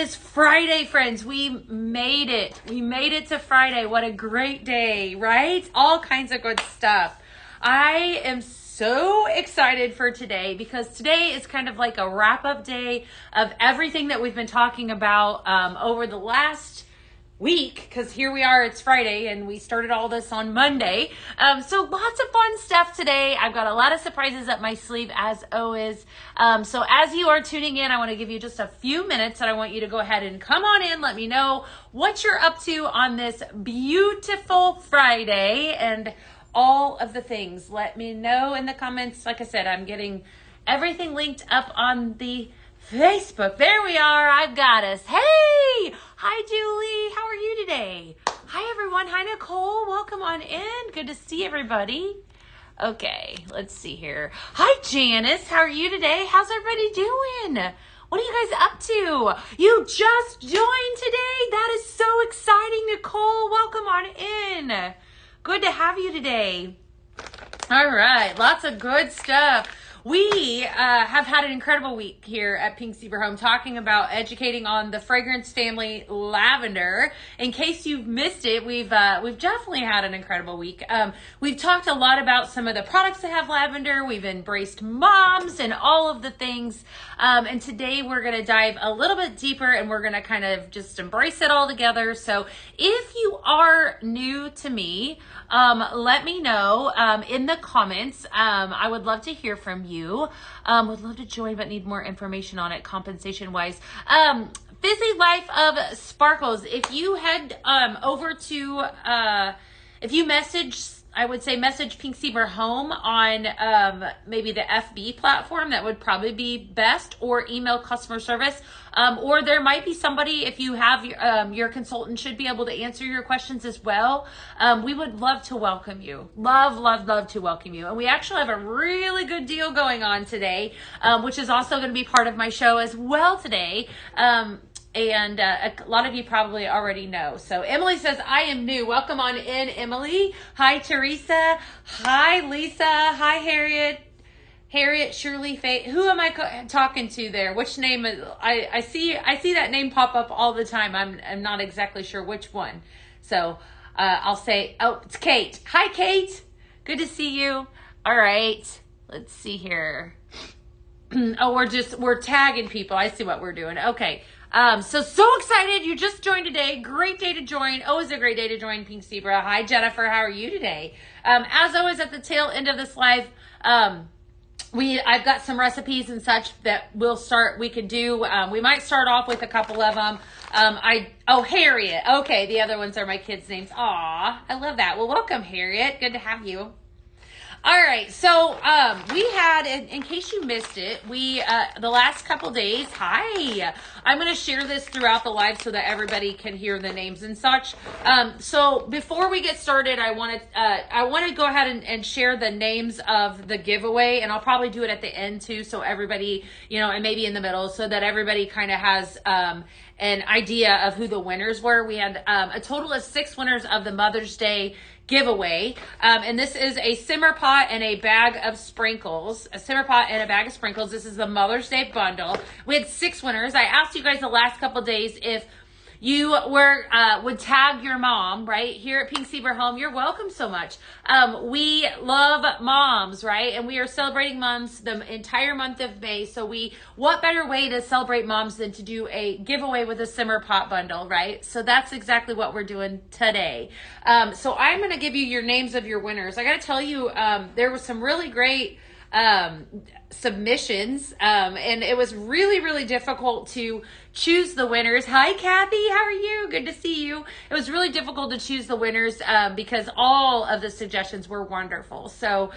is Friday, friends. We made it. We made it to Friday. What a great day, right? All kinds of good stuff. I am so excited for today because today is kind of like a wrap-up day of everything that we've been talking about over the last week, because here we are, it's Friday, and we started all this on Monday. So lots of fun stuff today. I've got a lot of surprises up my sleeve, as always. So as you are tuning in, I want to give you just a few minutes, and I want you to go ahead and come on in. Let me know what you're up to on this beautiful Friday and all of the things. Let me know in the comments. Like I said, I'm getting everything linked up on the Facebook. There we are. I've got us. Hey! Hi, Julie. How are you today? Hi, everyone. Hi, Nicole. Welcome on in. Good to see everybody. Okay, let's see here. Hi, Janice. How are you today? How's everybody doing? What are you guys up to? You just joined today. That is so exciting, Nicole. Welcome on in. Good to have you today. All right, lots of good stuff. We have had an incredible week here at Pink Zebra Home talking about educating on the fragrance family lavender. In case you've missed it, we've definitely had an incredible week. We've talked a lot about some of the products that have lavender. We've embraced moms and all of the things. And today we're going to dive a little bit deeper and we're going to kind of just embrace it all together. So if you are new to me, let me know in the comments. I would love to hear from you. Would love to join, but need more information on it compensation wise. Fizzy Life of Sparkles. If you head over to, if you I would say message Pink Zebra Home on maybe the FB platform. That would probably be best, or email customer service. Or there might be somebody, if you have your consultant should be able to answer your questions as well. We would love to welcome you. Love to welcome you. And we actually have a really good deal going on today, which is also going to be part of my show as well today. And a lot of you probably already know. So Emily says, I am new. Welcome on in, Emily. Hi, Teresa. Hi, Lisa. Hi, Harriet, Shirley, Faye. Who am I talking to there? Which name is, I see that name pop up all the time. I'm not exactly sure which one. So I'll say, oh, it's Kate. Hi, Kate. Good to see you. All right. Let's see here. Oh, we're tagging people. I see what we're doing. Okay. So excited. You just joined today. Great day to join. Always a great day to join Pink Zebra. Hi, Jennifer. How are you today? As always at the tail end of this live, I've got some recipes and such that we could do. We might start off with a couple of them. Harriet. Okay. The other ones are my kids' names. Aw, I love that. Well, welcome, Harriet. Good to have you. All right, so we had, in case you missed it, the last couple days, hi, I'm going to share this throughout the live so that everybody can hear the names and such. So before we get started, I want to go ahead and share the names of the giveaway, and I'll probably do it at the end too, so everybody, and maybe in the middle, so that everybody kind of has an idea of who the winners were. We had a total of 6 winners of the Mother's Day giveaway. And this is a simmer pot and a bag of sprinkles. A simmer pot and a bag of sprinkles. This is the Mother's Day bundle. We had 6 winners. I asked you guys the last couple days if you would tag your mom, right? Here at Pink Zebra Home, you're welcome so much. We love moms, right? And we are celebrating moms the entire month of May. So what better way to celebrate moms than to do a giveaway with a simmer pot bundle, right? So that's exactly what we're doing today. So I'm going to give you your names of your winners. I got to tell you, there was some really great submissions, and it was really difficult to choose the winners. Hi, Kathy. How are you? Good to see you. It was really difficult to choose the winners because all of the suggestions were wonderful. So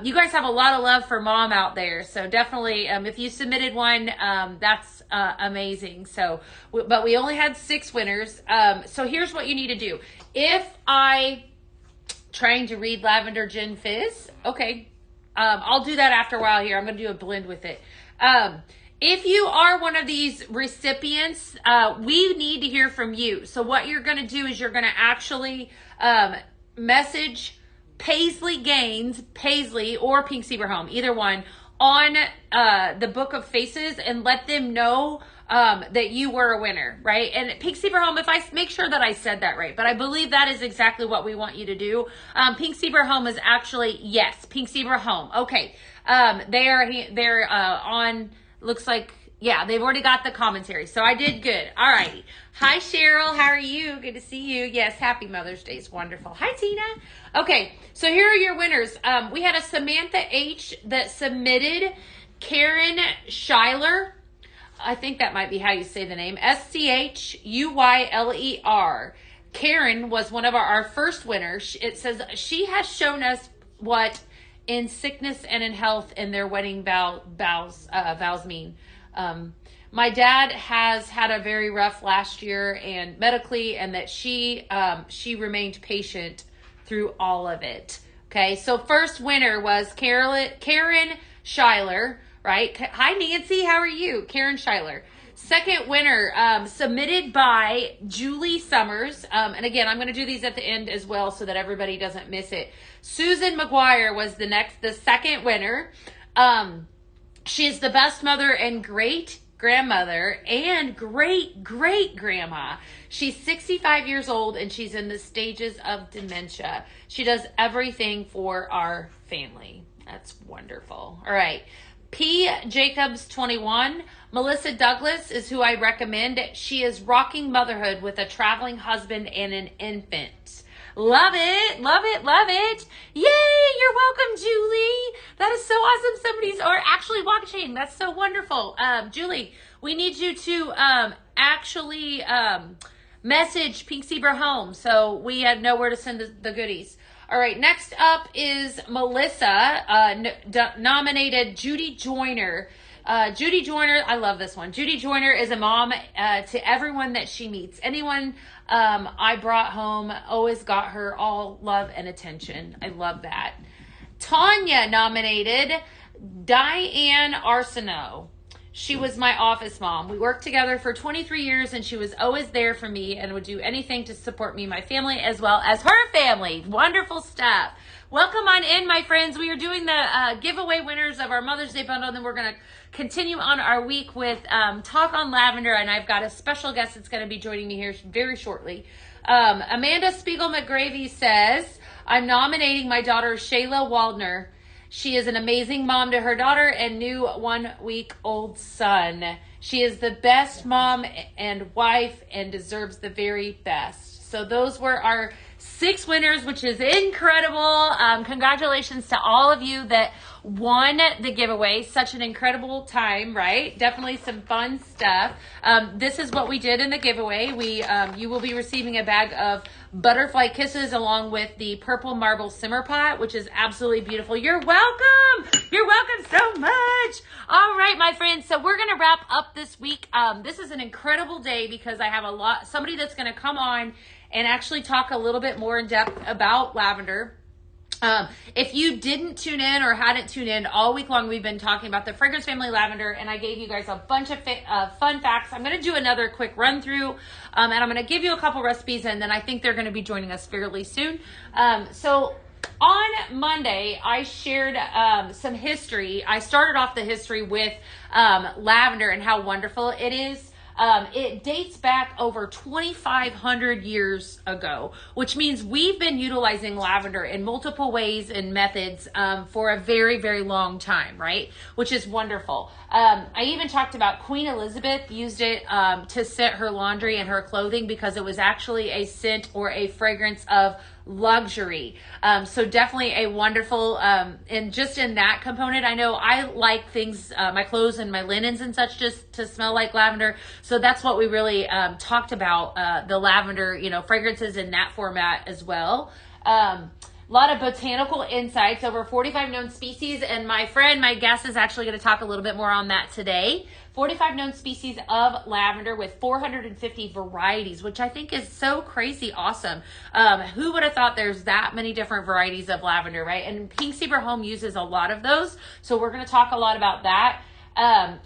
you guys have a lot of love for mom out there. So definitely, if you submitted one, that's amazing. So, but we only had 6 winners. So here's what you need to do. Trying to read Lavender Gin Fizz. Okay. I'll do that after a while here. I'm going to do a blend with it. If you are one of these recipients, we need to hear from you. So what you're going to do is you're going to actually message Paisley or Pink Zebra Home, either one, on the Book of Faces, and let them know that you were a winner, right? And Pink Zebra Home, if I make sure that I said that right, but I believe that is exactly what we want you to do. Pink Zebra Home is actually, yes, Pink Zebra Home. Okay. They're on, looks like, yeah, they've already got the commentary. So I did good. All right. Hi, Cheryl. How are you? Good to see you. Yes, happy Mother's Day is wonderful. Hi, Tina. Okay, so here are your winners. We had a Samantha H that submitted Karen Schuyler. I think that might be how you say the name. Schuyler. Karen was one of our first winners. It says she has shown us what in sickness and in health in their wedding vows mean. My dad has had a very rough last year and medically, and that she remained patient through all of it. Okay, so first winner was Karen Schuyler, right? Hi, Nancy. How are you? Karen Schuyler. Second winner, submitted by Julie Summers. And again, I'm going to do these at the end as well so that everybody doesn't miss it. Susan McGuire was the second winner. She is the best mother and great grandmother and great great grandma. She's 65 years old and she's in the stages of dementia. She does everything for our family. That's wonderful. All right. P. Jacobs 21. Melissa Douglas is who I recommend. She is rocking motherhood with a traveling husband and an infant. Love it, love it, love it. Yay, you're welcome, Julie. That is so awesome. Somebody's, or actually watching. That's so wonderful. Julie, we need you to actually message Pink Zebra Home so we know where to send the goodies. All right, next up is Melissa, nominated Judy Joyner. Judy Joyner, I love this one. Judy Joyner is a mom to everyone that she meets. Anyone I brought home always got her all love and attention. I love that. Tanya nominated Diane Arsenault. She was my office mom. We worked together for 23 years and she was always there for me and would do anything to support me, my family, as well as her family. Wonderful stuff. Welcome on in, my friends. We are doing the giveaway winners of our Mother's Day bundle, and then we're going to continue on our week with Talk on Lavender, and I've got a special guest that's going to be joining me here very shortly. Amanda Spiegel McGravy says, I'm nominating my daughter, Shayla Waldner. She is an amazing mom to her daughter and new 1-week-old son. She is the best mom and wife and deserves the very best. So those were our 6 winners, which is incredible. Congratulations to all of you that won the giveaway. Such an incredible time, right? Definitely some fun stuff. This is what we did in the giveaway. You will be receiving a bag of butterfly kisses along with the purple marble simmer pot, which is absolutely beautiful. You're welcome. You're welcome so much. All right, my friends. So we're going to wrap up this week. This is an incredible day because I have somebody that's going to come on and actually talk a little bit more in depth about lavender. If you didn't tune in or hadn't tuned in all week long, we've been talking about the fragrance family lavender, and I gave you guys a bunch of fun facts. I'm going to do another quick run through, and I'm going to give you a couple recipes, and then I think they're going to be joining us fairly soon. So on Monday, I shared some history. I started off the history with lavender and how wonderful it is. It dates back over 2,500 years ago, which means we've been utilizing lavender in multiple ways and methods for a very, very long time, right? Which is wonderful. I even talked about Queen Elizabeth used it to scent her laundry and her clothing because it was actually a scent or a fragrance of luxury. So definitely a wonderful, and just in that component, I know I like things, my clothes and my linens and such just to smell like lavender. So that's what we really talked about, the lavender, fragrances in that format as well. A lot of botanical insights, over 45 known species, and my guest is actually going to talk a little bit more on that today. 45 known species of lavender with 450 varieties, which I think is so crazy awesome. Who would have thought there's that many different varieties of lavender, right? And Pink Zebra Home uses a lot of those, so we're going to talk a lot about that.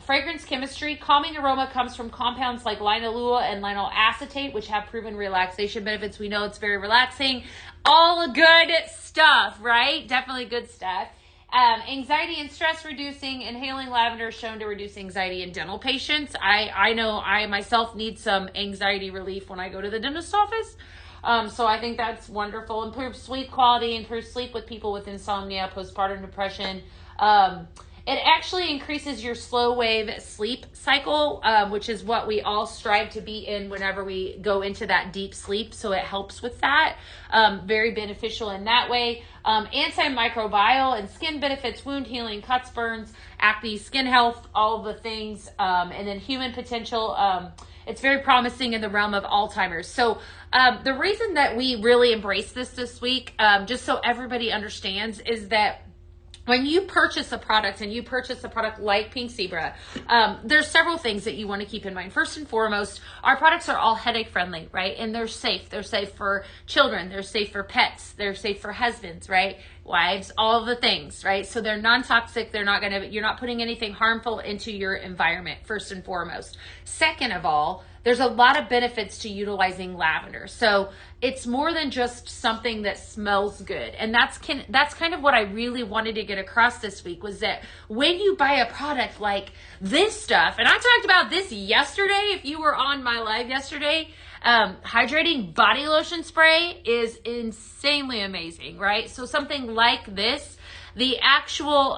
Fragrance chemistry, calming aroma comes from compounds like linalool and linyl acetate, which have proven relaxation benefits. We know it's very relaxing. All good stuff, right? Definitely good stuff. Anxiety and stress reducing. Inhaling lavender is shown to reduce anxiety in dental patients. I know I myself need some anxiety relief when I go to the dentist office. So I think that's wonderful. Improves sleep quality, improves sleep with people with insomnia, postpartum depression. It actually increases your slow wave sleep cycle, which is what we all strive to be in whenever we go into that deep sleep. So it helps with that. Very beneficial in that way. Antimicrobial and skin benefits, wound healing, cuts, burns, acne, skin health, all of the things. And then human potential. It's very promising in the realm of Alzheimer's. So the reason that we really embrace this week, just so everybody understands, is that when you purchase a product and you purchase a product like Pink Zebra, there's several things that you want to keep in mind. First and foremost, our products are all headache friendly, right? And they're safe. They're safe for children. They're safe for pets. They're safe for husbands, right? Wives, all the things, right? So they're non-toxic. You're not putting anything harmful into your environment, first and foremost. Second of all, there's a lot of benefits to utilizing lavender. So it's more than just something that smells good. And that's kind of what I really wanted to get across this week, was that when you buy a product like this stuff, and I talked about this yesterday, if you were on my live yesterday, hydrating body lotion spray is insanely amazing, right? So something like this, the actual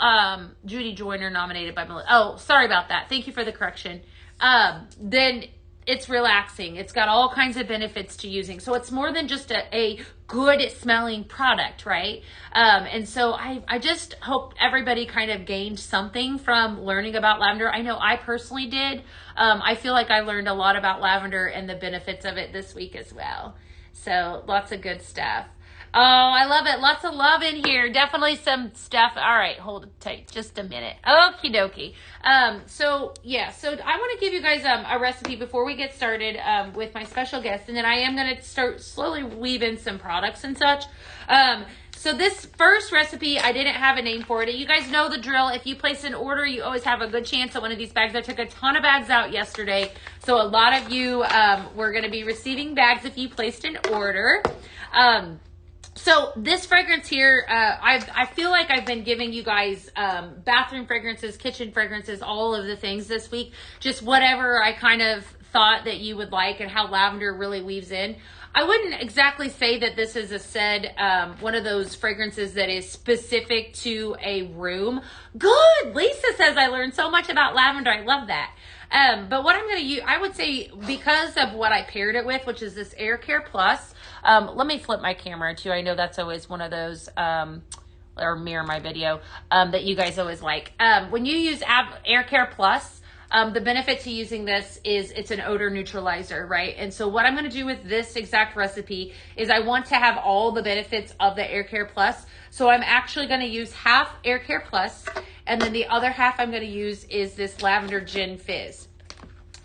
Judy Joyner nominated by Melissa. Oh, sorry about that. Thank you for the correction. Then it's relaxing. It's got all kinds of benefits to using. So it's more than just a good smelling product, right? And so I just hope everybody kind of gained something from learning about lavender. I know I personally did. I feel like I learned a lot about lavender and the benefits of it this week as well. So lots of good stuff. Oh, I love it. Lots of love in here. Definitely some stuff. All right, hold it tight just a minute. Okie dokie. So I want to give you guys a recipe before we get started with my special guest, and then I am going to start slowly weave in some products and such. So this first recipe, I didn't have a name for it. You guys know the drill. If you place an order, you always have a good chance at one of these bags. I took a ton of bags out yesterday, so a lot of you were going to be receiving bags if you placed an order. So this fragrance here, I feel like I've been giving you guys bathroom fragrances, kitchen fragrances, all of the things this week. Just whatever I kind of thought that you would like and how lavender really weaves in. I wouldn't exactly say that this is one of those fragrances that is specific to a room. Good! Lisa says I learned so much about lavender. I love that. But what I'm going to use, I would say, because of what I paired it with, which is this Air Care Plus. Let me flip my camera too. I know that's always one of those, or mirror my video, that you guys always like. When you use Air Care Plus, the benefit to using this is it's an odor neutralizer, right? And so what I'm going to do with this exact recipe is I want to have all the benefits of the Air Care Plus. So I'm actually going to use half Air Care Plus, and then the other half I'm going to use is this Lavender Gin Fizz.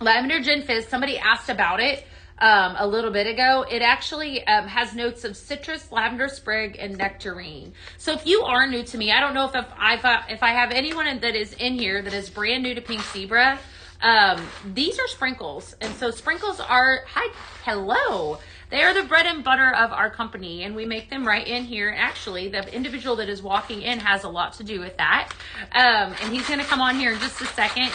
Lavender Gin Fizz, somebody asked about it a little bit ago. It actually has notes of citrus, lavender sprig, and nectarine. So if you are new to me, I don't know if I have anyone that is in here that is brand new to Pink Zebra. These are sprinkles, and so sprinkles are hello. They are the bread and butter of our company, and we make them right in here. Actually, the individual that is walking in has a lot to do with that, and he's going to come on here in just a second.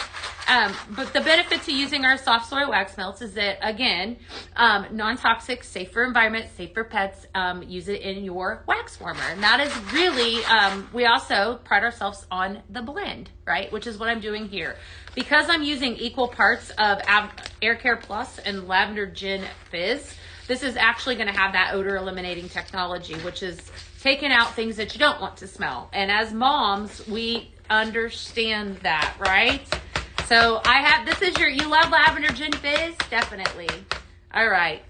But the benefit to using our soft soil wax melts is that, again, non-toxic, safe for environment, safe for pets. Use it in your wax warmer. And that is really, we also pride ourselves on the blend, right? Which is what I'm doing here. Because I'm using equal parts of Air Care Plus and Lavender Gin Fizz, this is actually going to have that odor eliminating technology, which is taking out things that you don't want to smell. And as moms, we understand that, right? So you love Lavender Gin Fizz? Definitely. All right.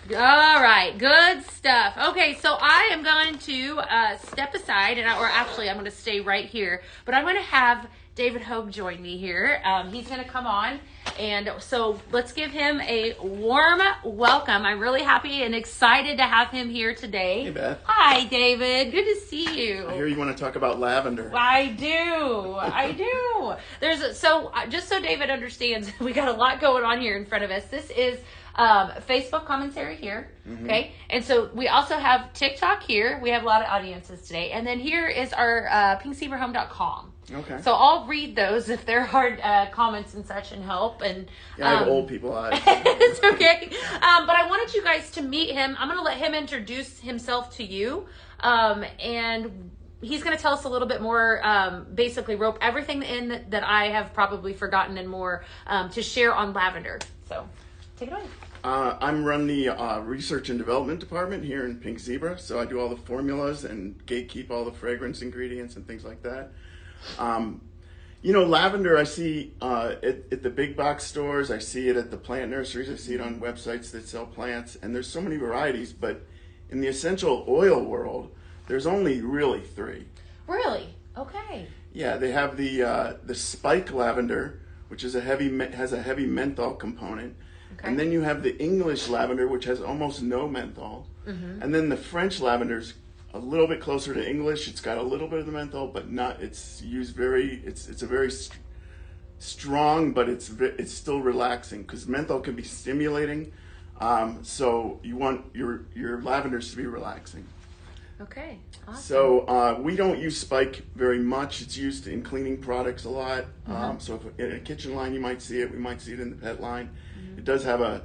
Good stuff. Okay, so I am going to step aside, I'm going to stay right here, but I'm going to have David Hogue join me here. He's going to come on And so let's give him a warm welcome. I'm really happy and excited to have him here today. Hey, Beth. Hi, David. Good to see you. I hear you want to talk about lavender. I do. I do. Just so David understands, we got a lot going on here in front of us. This is Facebook commentary here. Okay. And so we also have TikTok here. We have a lot of audiences today. And then here is our pinkzebrahome.com. Okay. So I'll read those if they're hard comments and such and help. And I have old people eyes. it's okay. But I wanted you guys to meet him. I'm going to let him introduce himself to you. And he's going to tell us a little bit more, basically rope everything in that I have probably forgotten and more to share on lavender. So take it away. I'm run the research and development department here in Pink Zebra. So I do all the formulas and gatekeep all the fragrance ingredients and things like that. Lavender I see at the big box stores. I see it at the plant nurseries. I see it on websites that sell plants. And there's so many varieties. But in the essential oil world, there's only really 3. Really? Okay. Yeah, they have the spike lavender, which is has a heavy menthol component. Okay. And then you have the English lavender, which has almost no menthol. And then the French lavender's a little bit closer to English. It's got a little bit of the menthol, but not. It's used it's a very strong, but it's still relaxing because menthol can be stimulating. So you want your lavenders to be relaxing. Okay. Awesome. So we don't use spike very much. It's used in cleaning products a lot. So if in a kitchen line you might see it. We might see it in the pet line. It does have an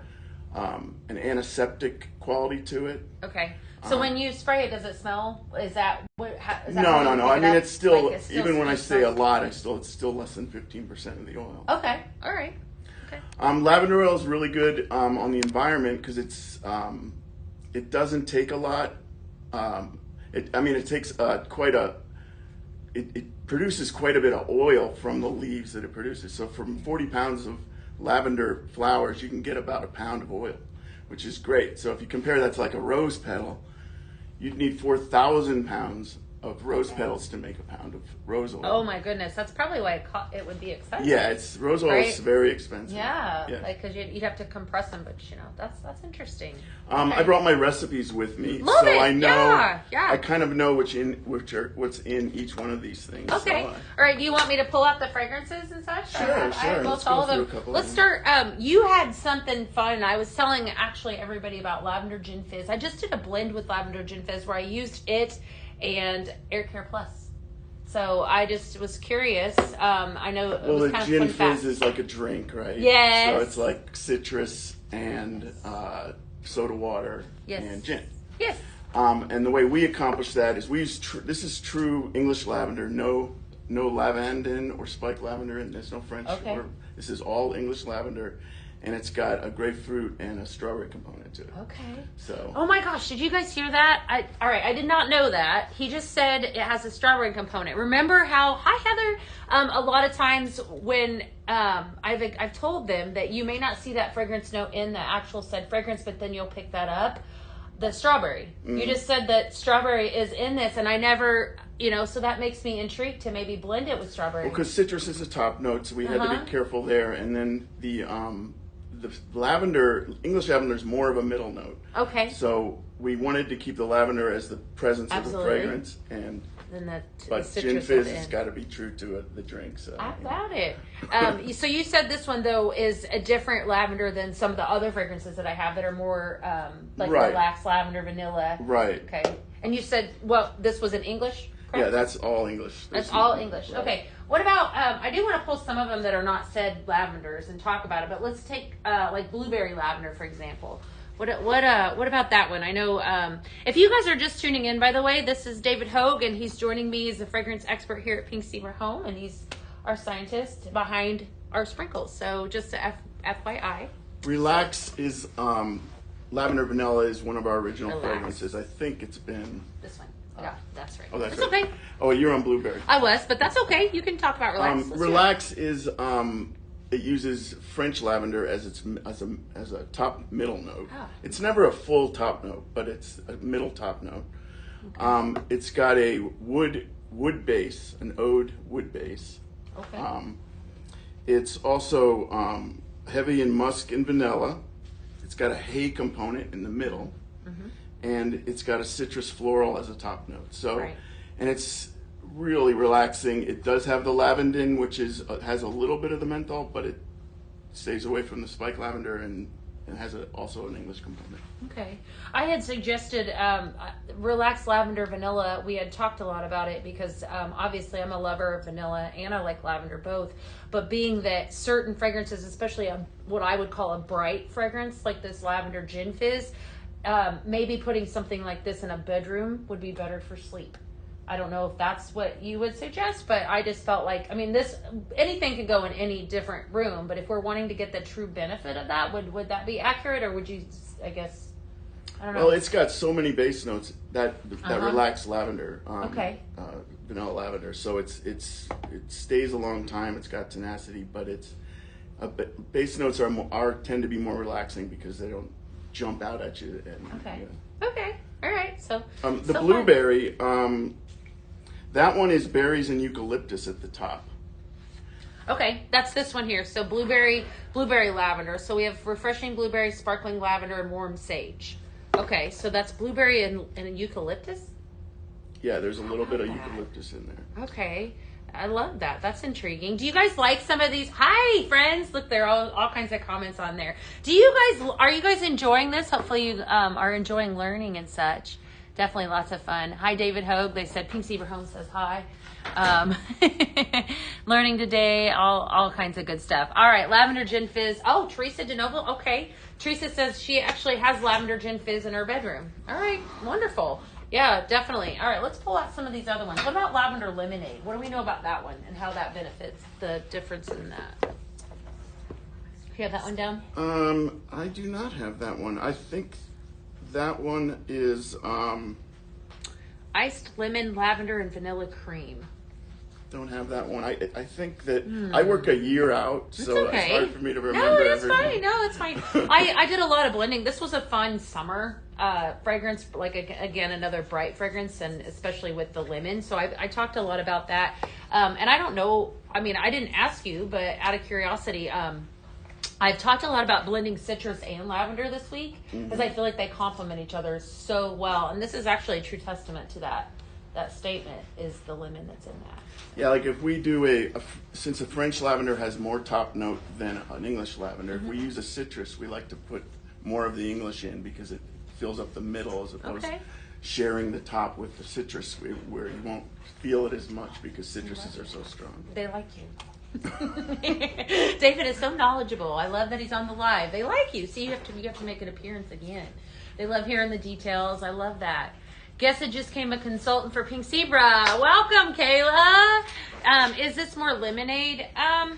antiseptic quality to it. Okay. So when you spray it, does it smell? Is that what? No. I mean, it's still even when I say a lot, it's still less than 15% of the oil. Okay. All right. Okay. Lavender oil is really good on the environment because it doesn't take a lot. It takes it produces quite a bit of oil from the leaves that it produces. So from 40 pounds of lavender flowers, you can get about a pound of oil, which is great. So if you compare that to like a rose petal, you'd need 4,000 pounds of rose petals to make a pound of rose oil. Oh my goodness, that's probably why it would be expensive. Yeah, rose oil is very expensive. Yeah, like because you'd have to compress them, but that's interesting. I brought my recipes with me, Love it. I know. Yeah. I kind of know what's in each one of these things. Okay. So, all right. Do you want me to pull out the fragrances and such? Sure. I have most all of them. Let's start. You had something fun. I was telling actually everybody about lavender gin fizz. I just did a blend with lavender gin fizz where I used it and Air Care Plus. So I just was curious. I know it was kind of the fun gin fact. fizz is like a drink, right? Yes. So it's like citrus and soda water and gin. Yes. And the way we accomplish that is we use this is true English lavender, no lavandin or spike lavender, and there's no French. Okay. This is all English lavender, and it's got a grapefruit and a strawberry component to it. Okay. So. Oh my gosh! Did you guys hear that? All right, I did not know that. He just said it has a strawberry component. Remember how? Hi, Heather. A lot of times when I've told them that you may not see that fragrance note in the actual said fragrance, but then you'll pick that up. The strawberry. You just said that strawberry is in this, and I never. So that makes me intrigued to maybe blend it with strawberry. Well, because citrus is a top note, so we had to be careful there. And then the lavender, English lavender is more of a middle note. Okay. So we wanted to keep the lavender as the presence of the fragrance, but gin fizz has got to be true to the drink. So I got it. So you said this one though is a different lavender than some of the other fragrances that I have that are more relaxed lavender, vanilla. Right. Okay. And you said this was in English. Yeah, that's all English. That's all English. Right. Okay. What about, I do want to pull some of them that are not said lavenders and talk about it, but let's take like blueberry lavender, for example. What about that one? I know, if you guys are just tuning in, by the way, this is David Hogue, and he's joining me as a fragrance expert here at Pink Zebra Home, and he's our scientist behind our sprinkles. So just a FYI. Relax is, lavender vanilla is one of our original fragrances. I think it's been... This one. Yeah, that's right. Oh, that's right. Okay. Oh, you're on blueberry. I was, but that's okay. You can talk about relax. Relax is it uses French lavender as a top middle note. Oh. It's never a full top note, but it's a middle top note. Okay. It's got a wood base, an oud wood base. Okay. It's also heavy in musk and vanilla. It's got a hay component in the middle, and it's got a citrus floral as a top note. So, Right. and it's really relaxing. It does have the lavandin, which has a little bit of the menthol, but it stays away from the spike lavender, and has also an English component. Okay. I had suggested relaxed lavender vanilla. We had talked a lot about it because obviously I'm a lover of vanilla and I like lavender both. But being that certain fragrances, especially what I would call a bright fragrance like this lavender gin fizz, maybe putting something like this in a bedroom would be better for sleep. I don't know if that's what you would suggest, but I just felt like, I mean, anything can go in any different room, but if we're wanting to get the true benefit of that, would that be accurate, or would you, I guess, I don't know. Well, it's got so many base notes that relax lavender, vanilla lavender. So it stays a long time. It's got tenacity, but base notes tend to be more relaxing because they don't jump out at you. Okay. All right. So the blueberry. That one is berries and eucalyptus at the top. Okay, that's this one here. So blueberry lavender. So we have refreshing blueberry, sparkling lavender, and warm sage. Okay, so that's blueberry and eucalyptus? Yeah, there's a little bit of eucalyptus in there. Okay, I love that. That's intriguing. Do you guys like some of these? Hi, friends. Look, there are all kinds of comments on there. Are you guys enjoying this? Hopefully you are enjoying learning and such. Definitely lots of fun. Hi, David Hogue. They said Pink Zebra Home says hi. Learning today, all kinds of good stuff. All right, lavender gin fizz. Oh, Teresa DeNoble. Okay. Teresa says she actually has lavender gin fizz in her bedroom. All right, wonderful. Yeah, definitely. All right, let's pull out some of these other ones. What about lavender lemonade? What do we know about that one and how that benefits, the difference in that? You have that one down? I do not have that one. I think that one is iced lemon, lavender, and vanilla cream. Don't have that one. I think that I work a year out, so okay. It's hard for me to remember. No, that's everything. fine. No, that's fine. I did a lot of blending. This was a fun summer fragrance, like again another bright fragrance, and especially with the lemon. So I talked a lot about that. And I don't know. I mean, I didn't ask you, but out of curiosity, I've talked a lot about blending citrus and lavender this week because I feel like they complement each other so well. And this is actually a true testament to that statement, is the lemon that's in that. Yeah, like if we do since a French lavender has more top note than an English lavender, if we use a citrus, we like to put more of the English in because it fills up the middle as opposed to sharing the top with the citrus where you won't feel it as much because citruses are so strong. They like you. David is so knowledgeable. I love that he's on the live. They like you. See, you have to make an appearance again. They love hearing the details. I love that. Guess it just came a consultant for Pink Zebra. Welcome, Kayla. Is this more lemonade? All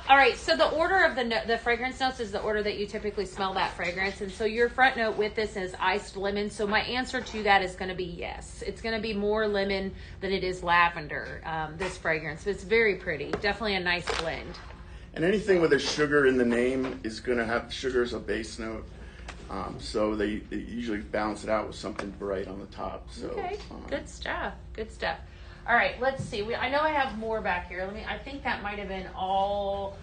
right, so the order of the fragrance notes is the order that you typically smell that fragrance. And so your front note with this is iced lemon. So my answer to that is going to be yes. It's going to be more lemon than it is lavender, this fragrance. It's very pretty. Definitely a nice blend. And anything with a sugar in the name is going to have sugar as a base note. So they usually balance it out with something bright on the top. So, okay, good stuff. Good stuff. All right, let's see. I know I have more back here. I think that might have been all.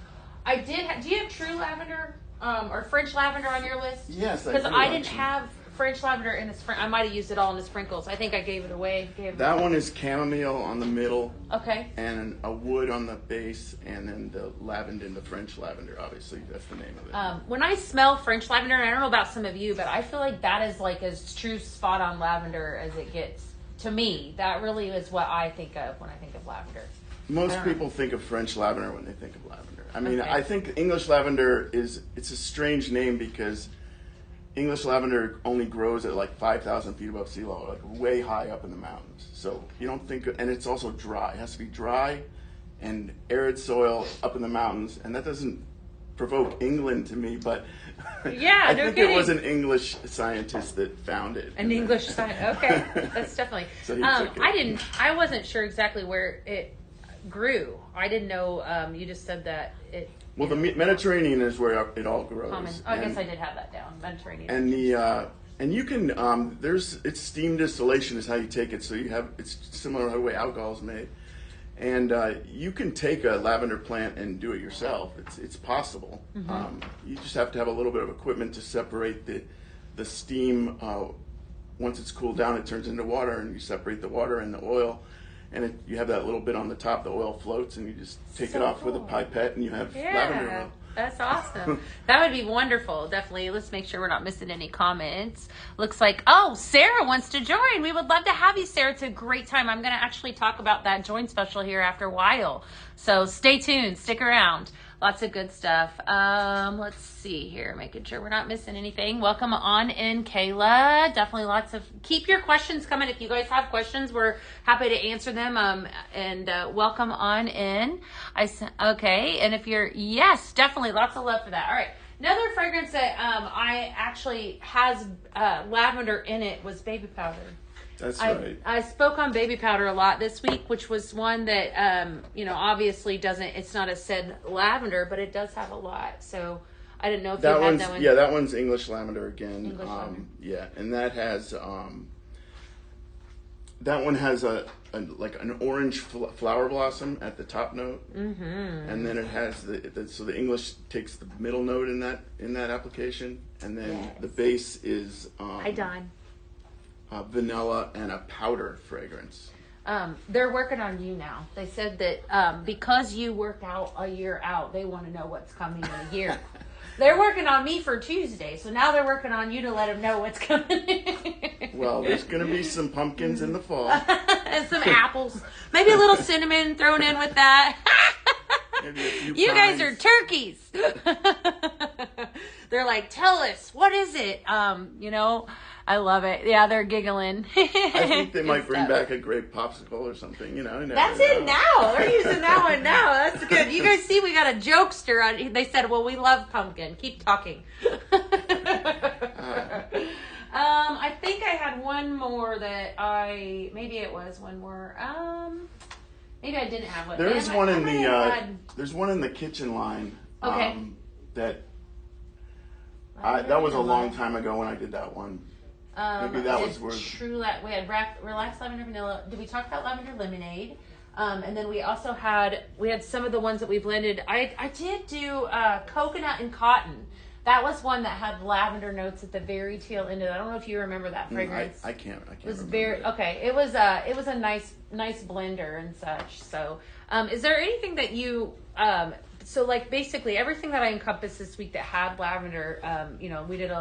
I did. Do you have true lavender or French lavender on your list? Yes, because I didn't have French lavender in the I might have used it all in the sprinkles. I think I gave it away. That one is chamomile on the middle. Okay. And a wood on the base, and then the lavender, the French lavender. Obviously, that's the name of it. When I smell French lavender, and I don't know about some of you, but I feel like that is like as true spot on lavender as it gets. To me, that really is what I think of when I think of lavender. Most people think of French lavender when they think of lavender. I mean, I think English lavender it's a strange name because English lavender only grows at like 5,000 feet above sea level, like way high up in the mountains. So you don't think, and it's also dry. It has to be dry and arid soil up in the mountains, and that doesn't provoke England to me, but yeah, I think it was an English scientist that found it. An English scientist, okay, that's definitely. So he took it. I wasn't sure exactly where it grew. I didn't know. You just said that it. Well, the Mediterranean is where it all grows. Common. I guess I did have that down. Mediterranean. And and you can it's steam distillation is how you take it. So it's similar to the way alcohol is made. And you can take a lavender plant and do it yourself. It's possible. You just have to have a little bit of equipment to separate the steam. Once it's cooled down, it turns into water, and you separate the water and the oil. And you have that little bit on the top. The oil floats, and you just take it off with a pipette, and you have lavender oil. That's awesome. That would be wonderful. Definitely. Let's make sure we're not missing any comments. Looks like, Sarah wants to join. We would love to have you, Sarah. It's a great time. I'm going to actually talk about that join special here after a while. So stay tuned. Stick around. Lots of good stuff. Let's see here. Making sure we're not missing anything. Welcome on in, Kayla. Definitely keep your questions coming. If you guys have questions, we're happy to answer them. And welcome on in. Okay. And if yes, definitely lots of love for that. All right. Another fragrance that I actually has lavender in it was baby powder. That's right. I spoke on baby powder a lot this week, which was one that, obviously it's not a said lavender, but it does have a lot. So I didn't know if you had that one. Yeah, that one's English lavender again. English lavender. Yeah, and that has, that one has like an orange flower blossom at the top note. And then it has so the English takes the middle note in that application. And then the base is, Hi, Don. Vanilla and a powder fragrance. They're working on you now. They said that because you work out a year out, they want to know what's coming in a year. They're working on me for Tuesday, so now they're working on you to let them know what's coming. Well, there's going to be some pumpkins in the fall. And some apples. Maybe a little cinnamon thrown in with that. Maybe a few you pines. guys are turkeys. They're like, tell us, what is it? I love it. Yeah, they're giggling. I think they might bring back a grape popsicle or something, That's it now. They're using that one now. That's good. You guys see we got a jokester on. They said, well, we love pumpkin. Keep talking. I think I had one more that maybe it was one more. Maybe I didn't have one. There's one in the kitchen line. Okay. That was a long time ago when I did that one. Maybe that was where we had relaxed lavender vanilla. Did we talk about lavender lemonade? And then we also had some of the ones that we blended. I did do coconut and cotton. That was one that had lavender notes at the very tail end of it. I don't know if you remember that fragrance. I can't. It was very okay. It was a nice blender and such. So, is there anything that you so like basically everything that I encompassed this week that had lavender, we did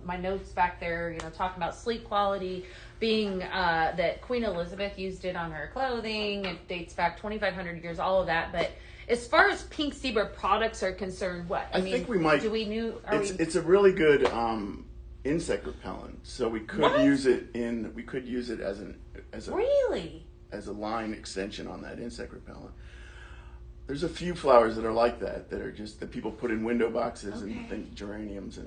my notes back there, talking about sleep quality, being that Queen Elizabeth used it on her clothing. It dates back 2,500 years, all of that. But as far as Pink Zebra products are concerned, what? I think we might. It's a really good insect repellent. So we could use it as a line extension on that insect repellent. There's a few flowers that are like that are just that people put in window boxes and think geraniums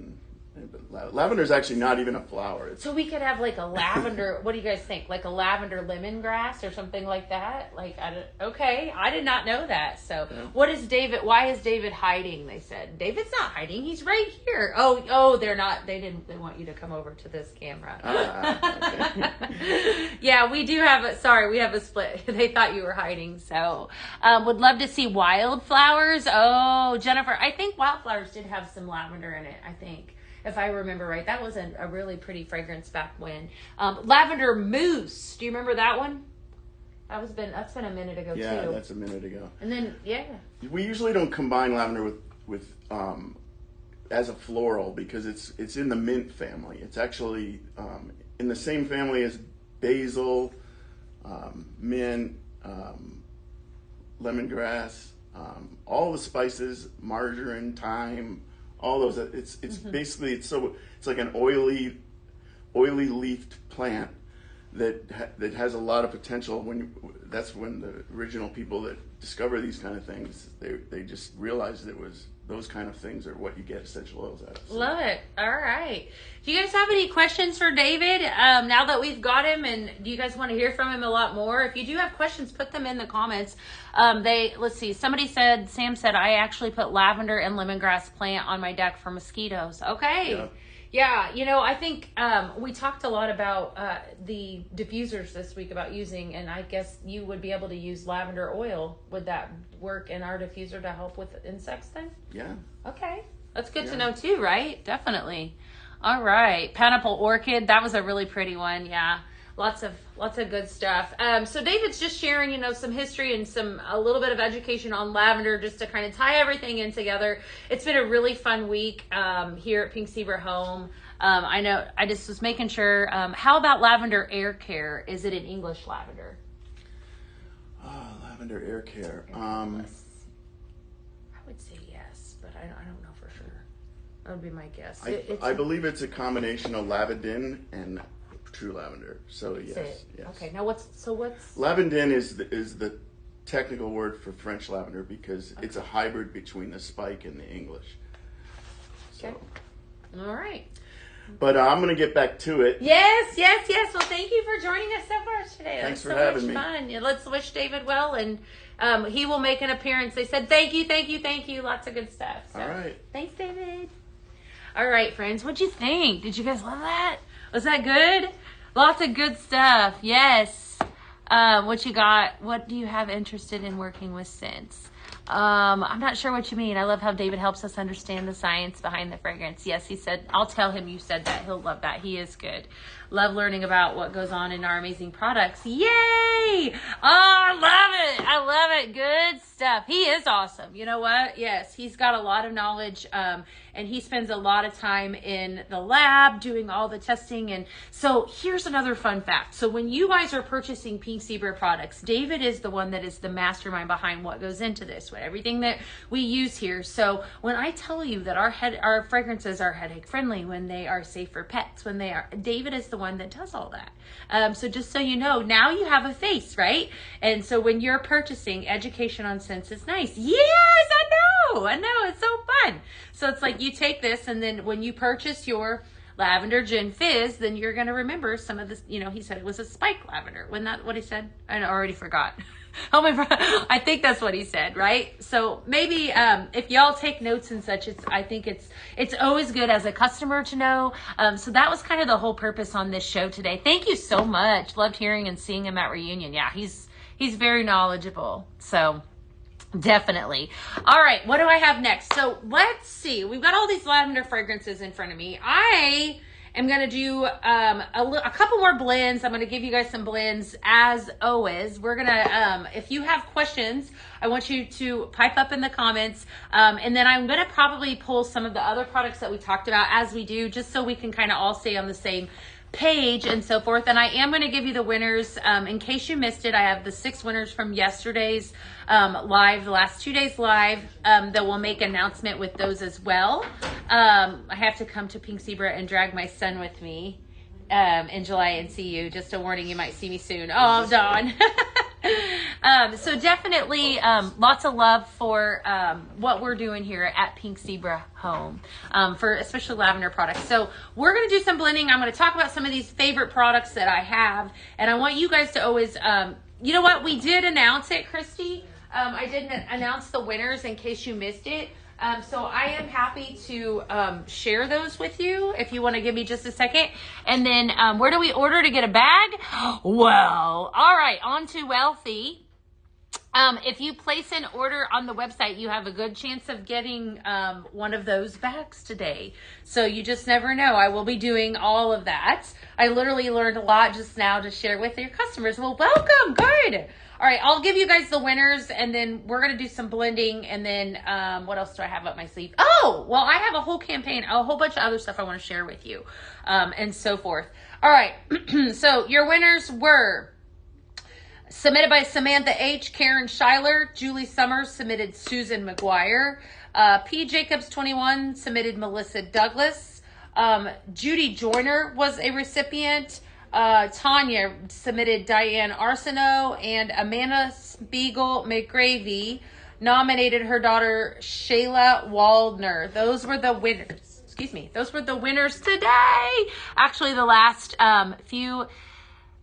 but lavender is actually not even a flower. So we could have like a lavender. What do you guys think? Like a lavender lemongrass or something like that? I did not know that. So What is David? Why is David hiding? They said David's not hiding. He's right here. Oh, they're not. They want you to come over to this camera. Okay. Yeah, we do have we have a split. They thought you were hiding. So would love to see wildflowers. Oh, Jennifer, I think wildflowers did have some lavender in it. I think. If I remember right, that was a really pretty fragrance back when. Lavender mousse. Do you remember that one? That's been a minute ago too. Yeah, that's a minute ago. And then we usually don't combine lavender with as a floral because it's in the mint family. It's actually in the same family as basil, mint, lemongrass, all the spices, marjoram, thyme. All those. It's basically it's like an oily leafed plant that has a lot of potential. That's when the original people that discover these kind of things, they just realized it was those kind of things are what you get essential oils out of. So. Love it. All right. Do you guys have any questions for David now that we've got him, and do you guys want to hear from him a lot more? If you do have questions, put them in the comments. Let's see. Sam said, I actually put lavender and lemongrass plant on my deck for mosquitoes. Okay. Yeah, I think we talked a lot about the diffusers this week about using, and I guess you would be able to use lavender oil. Would that work in our diffuser to help with insects then? Yeah. Okay. That's good to know too, right? Definitely. All right. Pineapple orchid. That was a really pretty one. Yeah. Lots of good stuff. So David's just sharing, some history and a little bit of education on lavender just to kind of tie everything in together. It's been a really fun week here at Pink Zebra Home. I know I just was making sure. How about lavender air care? Is it an English lavender? Lavender air care. I would say yes, but I don't know for sure. That would be my guess. I believe it's a combination of lavandin and true lavender. So yes. Okay. Now what's lavandin is the technical word for French lavender because it's a hybrid between the spike and the English. So. Okay. All right. But I'm going to get back to it. Yes. Well, thank you for joining us so much today. Thanks for having me. So much fun. Let's wish David well, and he will make an appearance. They said thank you. Lots of good stuff. So. All right. Thanks, David. All right, friends. What'd you think? Did you guys love that? Was that good? Lots of good stuff. Yes. What you got? What do you have interested in working with since? I'm not sure what you mean. I love how David helps us understand the science behind the fragrance. Yes, he said, I'll tell him you said that. He'll love that. He is good. Love learning about what goes on in our amazing products. Yay! Oh, I love it. Good stuff. He is awesome. You know what? Yes, he's got a lot of knowledge, and he spends a lot of time in the lab doing all the testing. And so here's another fun fact. So when you guys are purchasing Pink Zebra products, David is the one that is the mastermind behind what goes into this, everything that we use here. So when I tell you that our fragrances are headache friendly, when they are safe for pets, David is the one that does all that. So just so you know, now you have a face, right? And so when you're purchasing, education on scents is nice. Yes, I know. It's so fun. So it's like you take this, and then when you purchase your lavender gin fizz, then you're going to remember some of this. He said it was a spike lavender. Wasn't that what he said? I already forgot. Oh my God. I think that's what he said, right? So maybe if y'all take notes and such, I think it's always good as a customer to know. So that was kind of the whole purpose on this show today. Thank you so much. Loved hearing and seeing him at reunion. Yeah, he's very knowledgeable. So definitely. All right, what do I have next? So let's see. We've got all these lavender fragrances in front of me. I am going to do a couple more blends. I'm going to give you guys some blends as always. We're going to, if you have questions, I want you to pipe up in the comments. And then I'm going to probably pull some of the other products that we talked about as we do, just so we can kind of all stay on the same page and so forth. And I am going to give you the winners. In case you missed it, I have the 6 winners from yesterday's live, the last 2 days live, that will make announcement with those as well. I have to come to Pink Zebra and drag my son with me in July and see you. Just a warning, you might see me soon. Oh, Dawn. So definitely lots of love for what we're doing here at Pink Zebra Home, for especially lavender products. So we're going to do some blending. I'm going to talk about some of these favorite products that I have, and I want you guys to always, you know what, we did announce it, Christy. I didn't announce the winners in case you missed it. So I am happy to share those with you if you want to give me just a second. And then where do we order to get a bag? Well, all right, on to Wealthy. If you place an order on the website, you have a good chance of getting one of those bags today. So you just never know. I will be doing all of that. I literally learned a lot just now to share with your customers. Well, welcome. Good. All right, I'll give you guys the winners, and then we're going to do some blending, and then what else do I have up my sleeve? Oh, well, I have a whole campaign, a whole bunch of other stuff I want to share with you, and so forth. All right, so your winners were submitted by Samantha H., Karen Schuyler, Julie Summers submitted Susan McGuire, P. Jacobs 21 submitted Melissa Douglas, Judy Joyner was a recipient. Tanya submitted Diane Arsenault, and Amanda Spiegel McGravy nominated her daughter Shayla Waldner. Those were the winners. Excuse me. Those were the winners today. Actually, the last few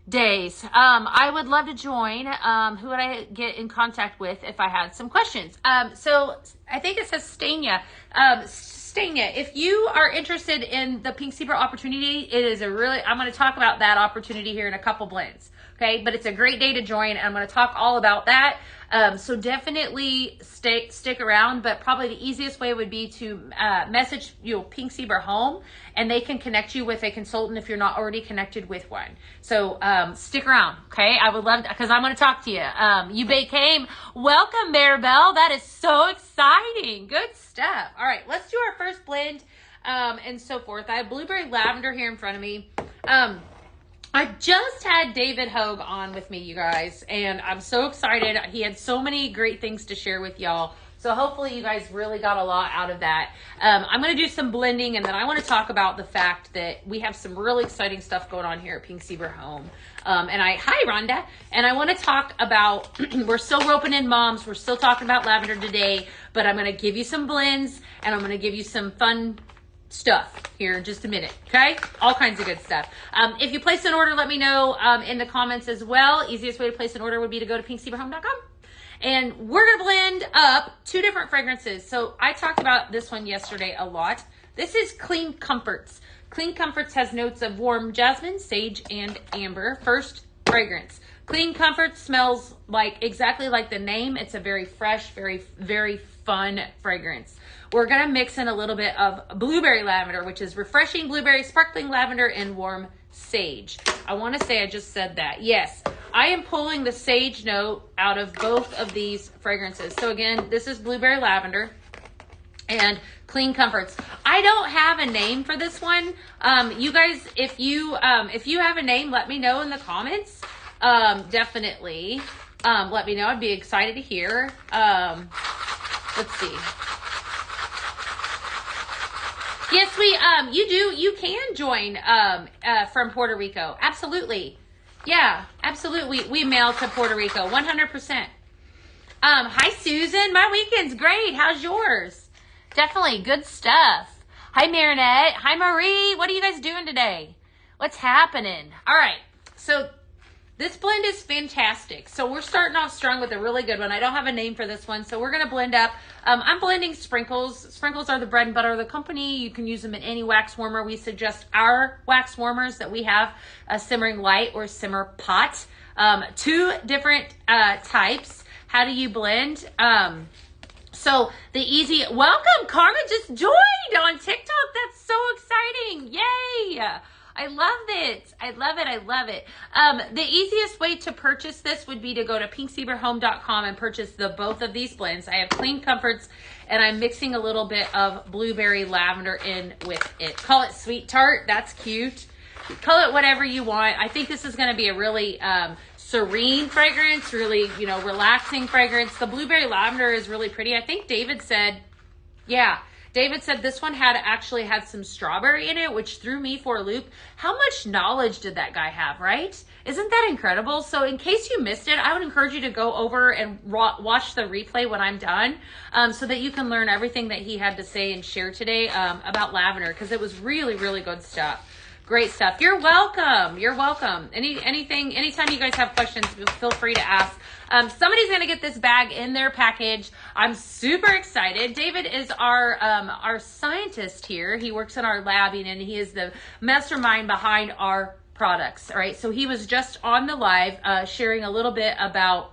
days. I would love to join. Who would I get in contact with if I had some questions? So I think it says Stania. Stania, if you are interested in the Pink Zebra opportunity, it is I'm going to talk about that opportunity here in a couple blends. Okay, but it's a great day to join, and I'm going to talk all about that. So definitely stick around, but probably the easiest way would be to message Pink Zebra home, and they can connect you with a consultant if you're not already connected with one. So stick around, okay? I would love to, because I'm going to talk to you. You came. Welcome, Maribel. That is so exciting. Good stuff. All right, let's do our first blend and so forth. I have blueberry lavender here in front of me. I just had David Hogue on with me, you guys, and I'm so excited. He had so many great things to share with y'all. So hopefully you guys really got a lot out of that. I'm going to do some blending, and then I want to talk about the fact that we have some really exciting stuff going on here at Pink Zebra Home. Hi, Rhonda. And I want to talk about, we're still roping in moms. We're still talking about lavender today, but I'm going to give you some blends, and I'm going to give you some fun stuff here in just a minute. Okay, all kinds of good stuff. If you place an order, let me know in the comments as well. Easiest way to place an order would be to go to pinkzebrahome.com, and we're gonna blend up two different fragrances. So I talked about this one yesterday a lot. This is Clean Comforts. Clean Comforts has notes of warm jasmine, sage, and amber. First fragrance. Clean Comforts smells exactly like the name. It's a very fresh, very, very fun fragrance. We're going to mix in a little bit of blueberry lavender, which is refreshing blueberry, sparkling lavender, and warm sage. I want to say I just said that. Yes, I am pulling the sage note out of both of these fragrances. So again, this is blueberry lavender and Clean Comforts. I don't have a name for this one. You guys, if you have a name, let me know in the comments. Definitely let me know. I'd be excited to hear. Let's see. Yes, you can join from Puerto Rico. Absolutely. Yeah, absolutely. We mail to Puerto Rico, 100%. Hi, Susan. My weekend's great. How's yours? Definitely good stuff. Hi, Marinette. Hi, Marie. What are you guys doing today? What's happening? All right. So this blend is fantastic. So we're starting off strong with a really good one. I don't have a name for this one, so we're going to blend up. I'm blending sprinkles. Sprinkles are the bread and butter of the company. You can use them in any wax warmer. We suggest our wax warmers that we have, a simmering light or simmer pot. Two different types. How do you blend? So welcome, Carmen just joined on TikTok. That's so exciting. Yay. I love it. I love it. I love it. The easiest way to purchase this would be to go to pinkzebrahome.com and purchase both of these blends. I have Clean Comforts, and I'm mixing a little bit of blueberry lavender in with it. Call it Sweet Tart. That's cute. Call it whatever you want. I think this is going to be a really serene fragrance, really, relaxing fragrance. The blueberry lavender is really pretty. I think David said this one actually had some strawberry in it, which threw me for a loop. How much knowledge did that guy have, right? Isn't that incredible? So in case you missed it, I would encourage you to go over and watch the replay when I'm done, so that you can learn everything that he had to say and share today about lavender, because it was really, really good stuff. Great stuff. You're welcome. You're welcome. Anytime you guys have questions, feel free to ask. Somebody's going to get this bag in their package. I'm super excited. David is our scientist here. He works in our lab, and he is the mastermind behind our products. All right. So he was just on the live sharing a little bit about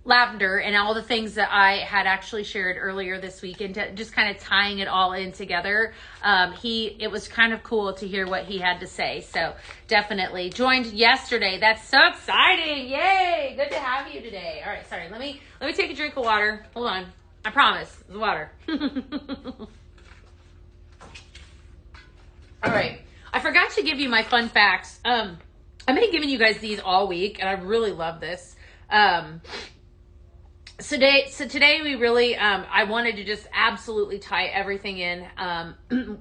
lavender and all the things that I had actually shared earlier this week, and just kind of tying it all in together. It was kind of cool to hear what he had to say. So definitely joined yesterday. That's so exciting. Yay. Good to have you today. All right. Sorry. Let me take a drink of water. Hold on. I promise. It's water. All right. I forgot to give you my fun facts. I've been giving you guys these all week, and I really love this. So today we really, I wanted to just absolutely tie everything in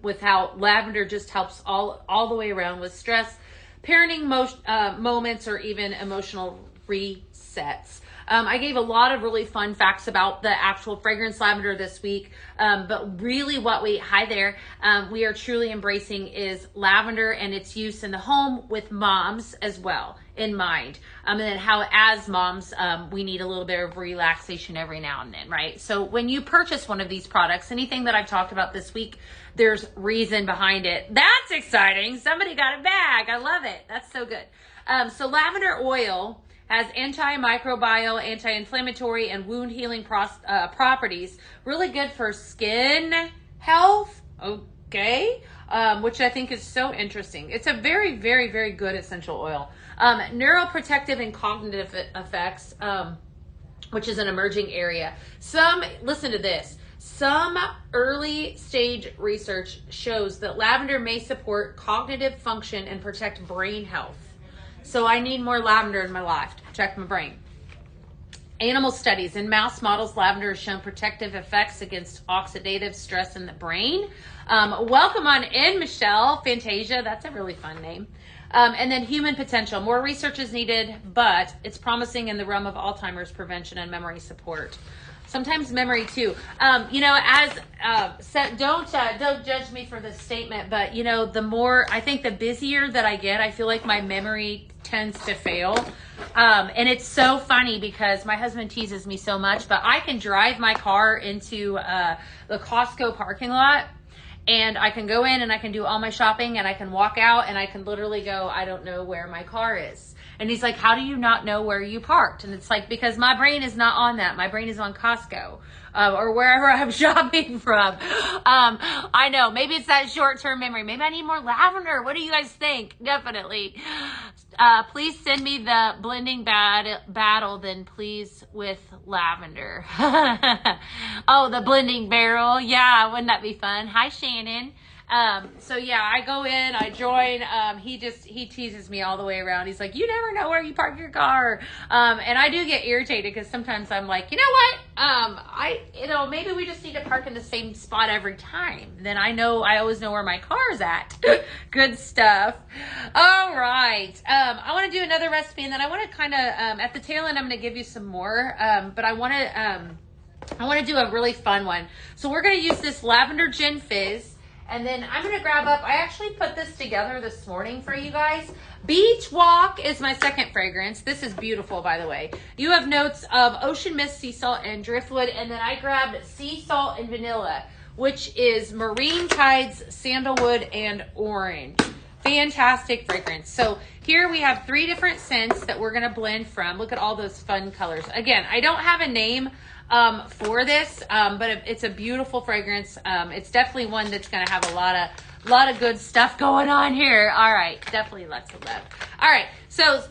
with how lavender just helps all the way around with stress, parenting moments, or even emotional resets. I gave a lot of really fun facts about the actual fragrance lavender this week. But really what we are truly embracing is lavender and its use in the home with moms as well in mind. And then how as moms, we need a little bit of relaxation every now and then, right? So when you purchase one of these products, anything that I've talked about this week, there's reason behind it. That's exciting. Somebody got a bag. I love it. That's so good. So lavender oil has antimicrobial, anti-inflammatory, and wound healing properties. Really good for skin health. Okay. Which I think is so interesting. It's a very, very, very good essential oil. Neuroprotective and cognitive effects, which is an emerging area. Listen to this. Some early stage research shows that lavender may support cognitive function and protect brain health. So I need more lavender in my life to protect my brain. Animal studies. In mouse models, lavender has shown protective effects against oxidative stress in the brain. Welcome on in, Michelle. Fantasia, that's a really fun name. And then human potential. More research is needed, but it's promising in the realm of Alzheimer's prevention and memory support. Sometimes memory too. Don't judge me for this statement, but the busier that I get, I feel like my memory tends to fail. And it's so funny because my husband teases me so much, but I can drive my car into the Costco parking lot, and I can go in and I can do all my shopping, and I can walk out and I can literally go, I don't know where my car is. And he's like, how do you not know where you parked? And it's like, because my brain is not on that. My brain is on Costco or wherever I'm shopping from. I know, maybe it's that short-term memory. Maybe I need more lavender. What do you guys think? Definitely. Please send me the blending battle, then please with lavender. Oh, the blending barrel. Yeah, wouldn't that be fun? Hi, Shannon. So yeah, I go in, I join, he teases me all the way around. He's like, you never know where you park your car. And I do get irritated because sometimes I'm like, you know what? Maybe we just need to park in the same spot every time. Then I always know where my car's at. Good stuff. All right. I want to do another recipe, and then I want to kind of, at the tail end, I'm going to give you some more. But I want to do a really fun one. So we're going to use this lavender gin fizz. And then I'm going to grab up, I actually put this together this morning for you guys. Beach Walk is my second fragrance. This is beautiful, by the way. You have notes of ocean mist, sea salt, and driftwood. And then I grabbed sea salt and vanilla, which is marine tides, sandalwood, and orange. Fantastic fragrance. So here we have 3 different scents that we're going to blend from. Look at all those fun colors. Again, I don't have a name for this, but it's a beautiful fragrance. It's definitely one that's going to have a lot of good stuff going on here. All right, definitely lots of love. All right, so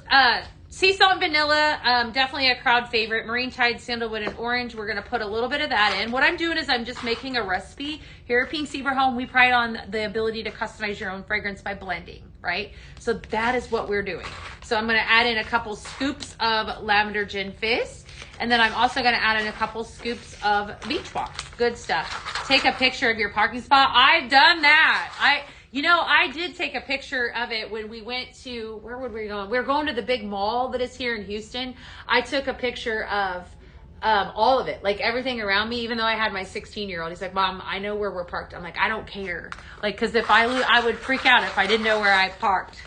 sea salt and vanilla, definitely a crowd favorite. Marine tide, sandalwood, and orange. We're going to put a little bit of that in. What I'm doing is I'm just making a recipe. Here at Pink Zebra Home, we pride on the ability to customize your own fragrance by blending, right? So that is what we're doing. So I'm going to add in a couple scoops of lavender gin fizz. And then I'm also going to add in a couple scoops of Beach Walk. Good stuff. Take a picture of your parking spot. I've done that. I did take a picture of it when we went to, where would we go? We were going to the big mall that is here in Houston. I took a picture of all of it, like everything around me, even though I had my 16-year-old. He's like, Mom, I know where we're parked. I'm like, I don't care. Like, because if I would freak out if I didn't know where I parked.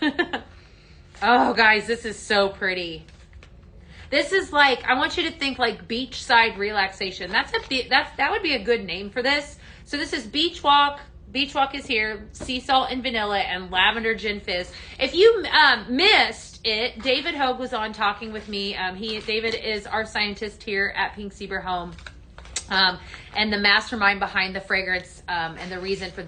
Oh, guys, this is so pretty. This is like, I want you to think like beachside relaxation. That would be a good name for this. So this is Beach Walk. Beach Walk is here. Sea salt and vanilla and lavender gin fizz. If you missed it, David Hogue was on talking with me. David is our scientist here at Pink Zebra Home. And the mastermind behind the fragrance and the reason for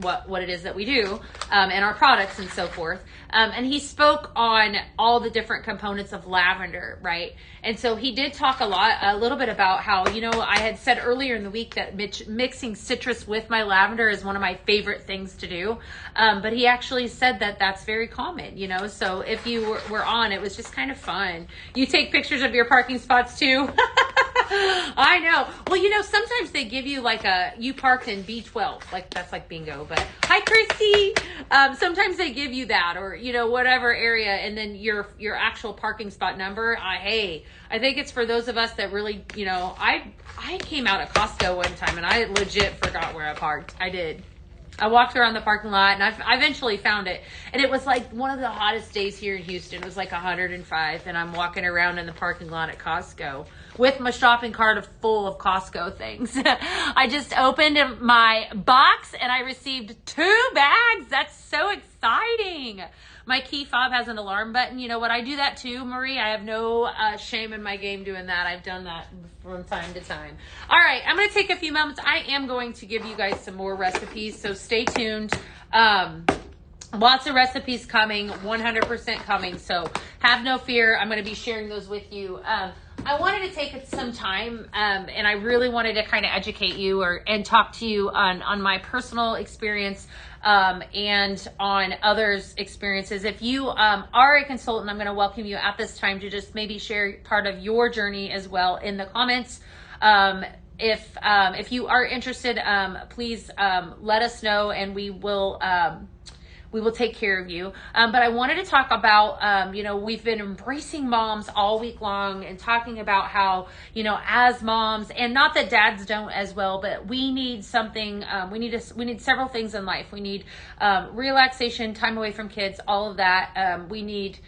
what it is that we do and our products and so forth. And he spoke on all the different components of lavender, right? And so he did talk a little bit about how, I had said earlier in the week that mixing citrus with my lavender is one of my favorite things to do. But he actually said that that's very common, so if you were on, it was just kind of fun. You take pictures of your parking spots too. I know. Well, sometimes they give you like you parked in B12, like that's like bingo, but hi, Christy. Sometimes they give you that, or, whatever area, and then your actual parking spot number. I think it's for those of us that really, I came out of Costco one time and I legit forgot where I parked. I did. I walked around the parking lot and I eventually found it. And it was like one of the hottest days here in Houston. It was like 105. And I'm walking around in the parking lot at Costco with my shopping cart full of Costco things. I just opened my box and I received 2 bags. That's so exciting. My key fob has an alarm button. You know what? I do that too, Marie. I have no shame in my game doing that. I've done that from time to time. All right, I'm going to take a few moments. I am going to give you guys some more recipes, so stay tuned. Lots of recipes coming, 100% coming, so have no fear. I'm going to be sharing those with you. I wanted to take some time, and I really wanted to kind of educate you and talk to you on my personal experience and on others' experiences. If you are a consultant, I'm going to welcome you at this time to just maybe share part of your journey as well in the comments. If you are interested, please let us know, and we will take care of you. But I wanted to talk about, we've been embracing moms all week long and talking about how, as moms, and not that dads don't as well, but we need something, we need several things in life. We need relaxation, time away from kids, all of that. We need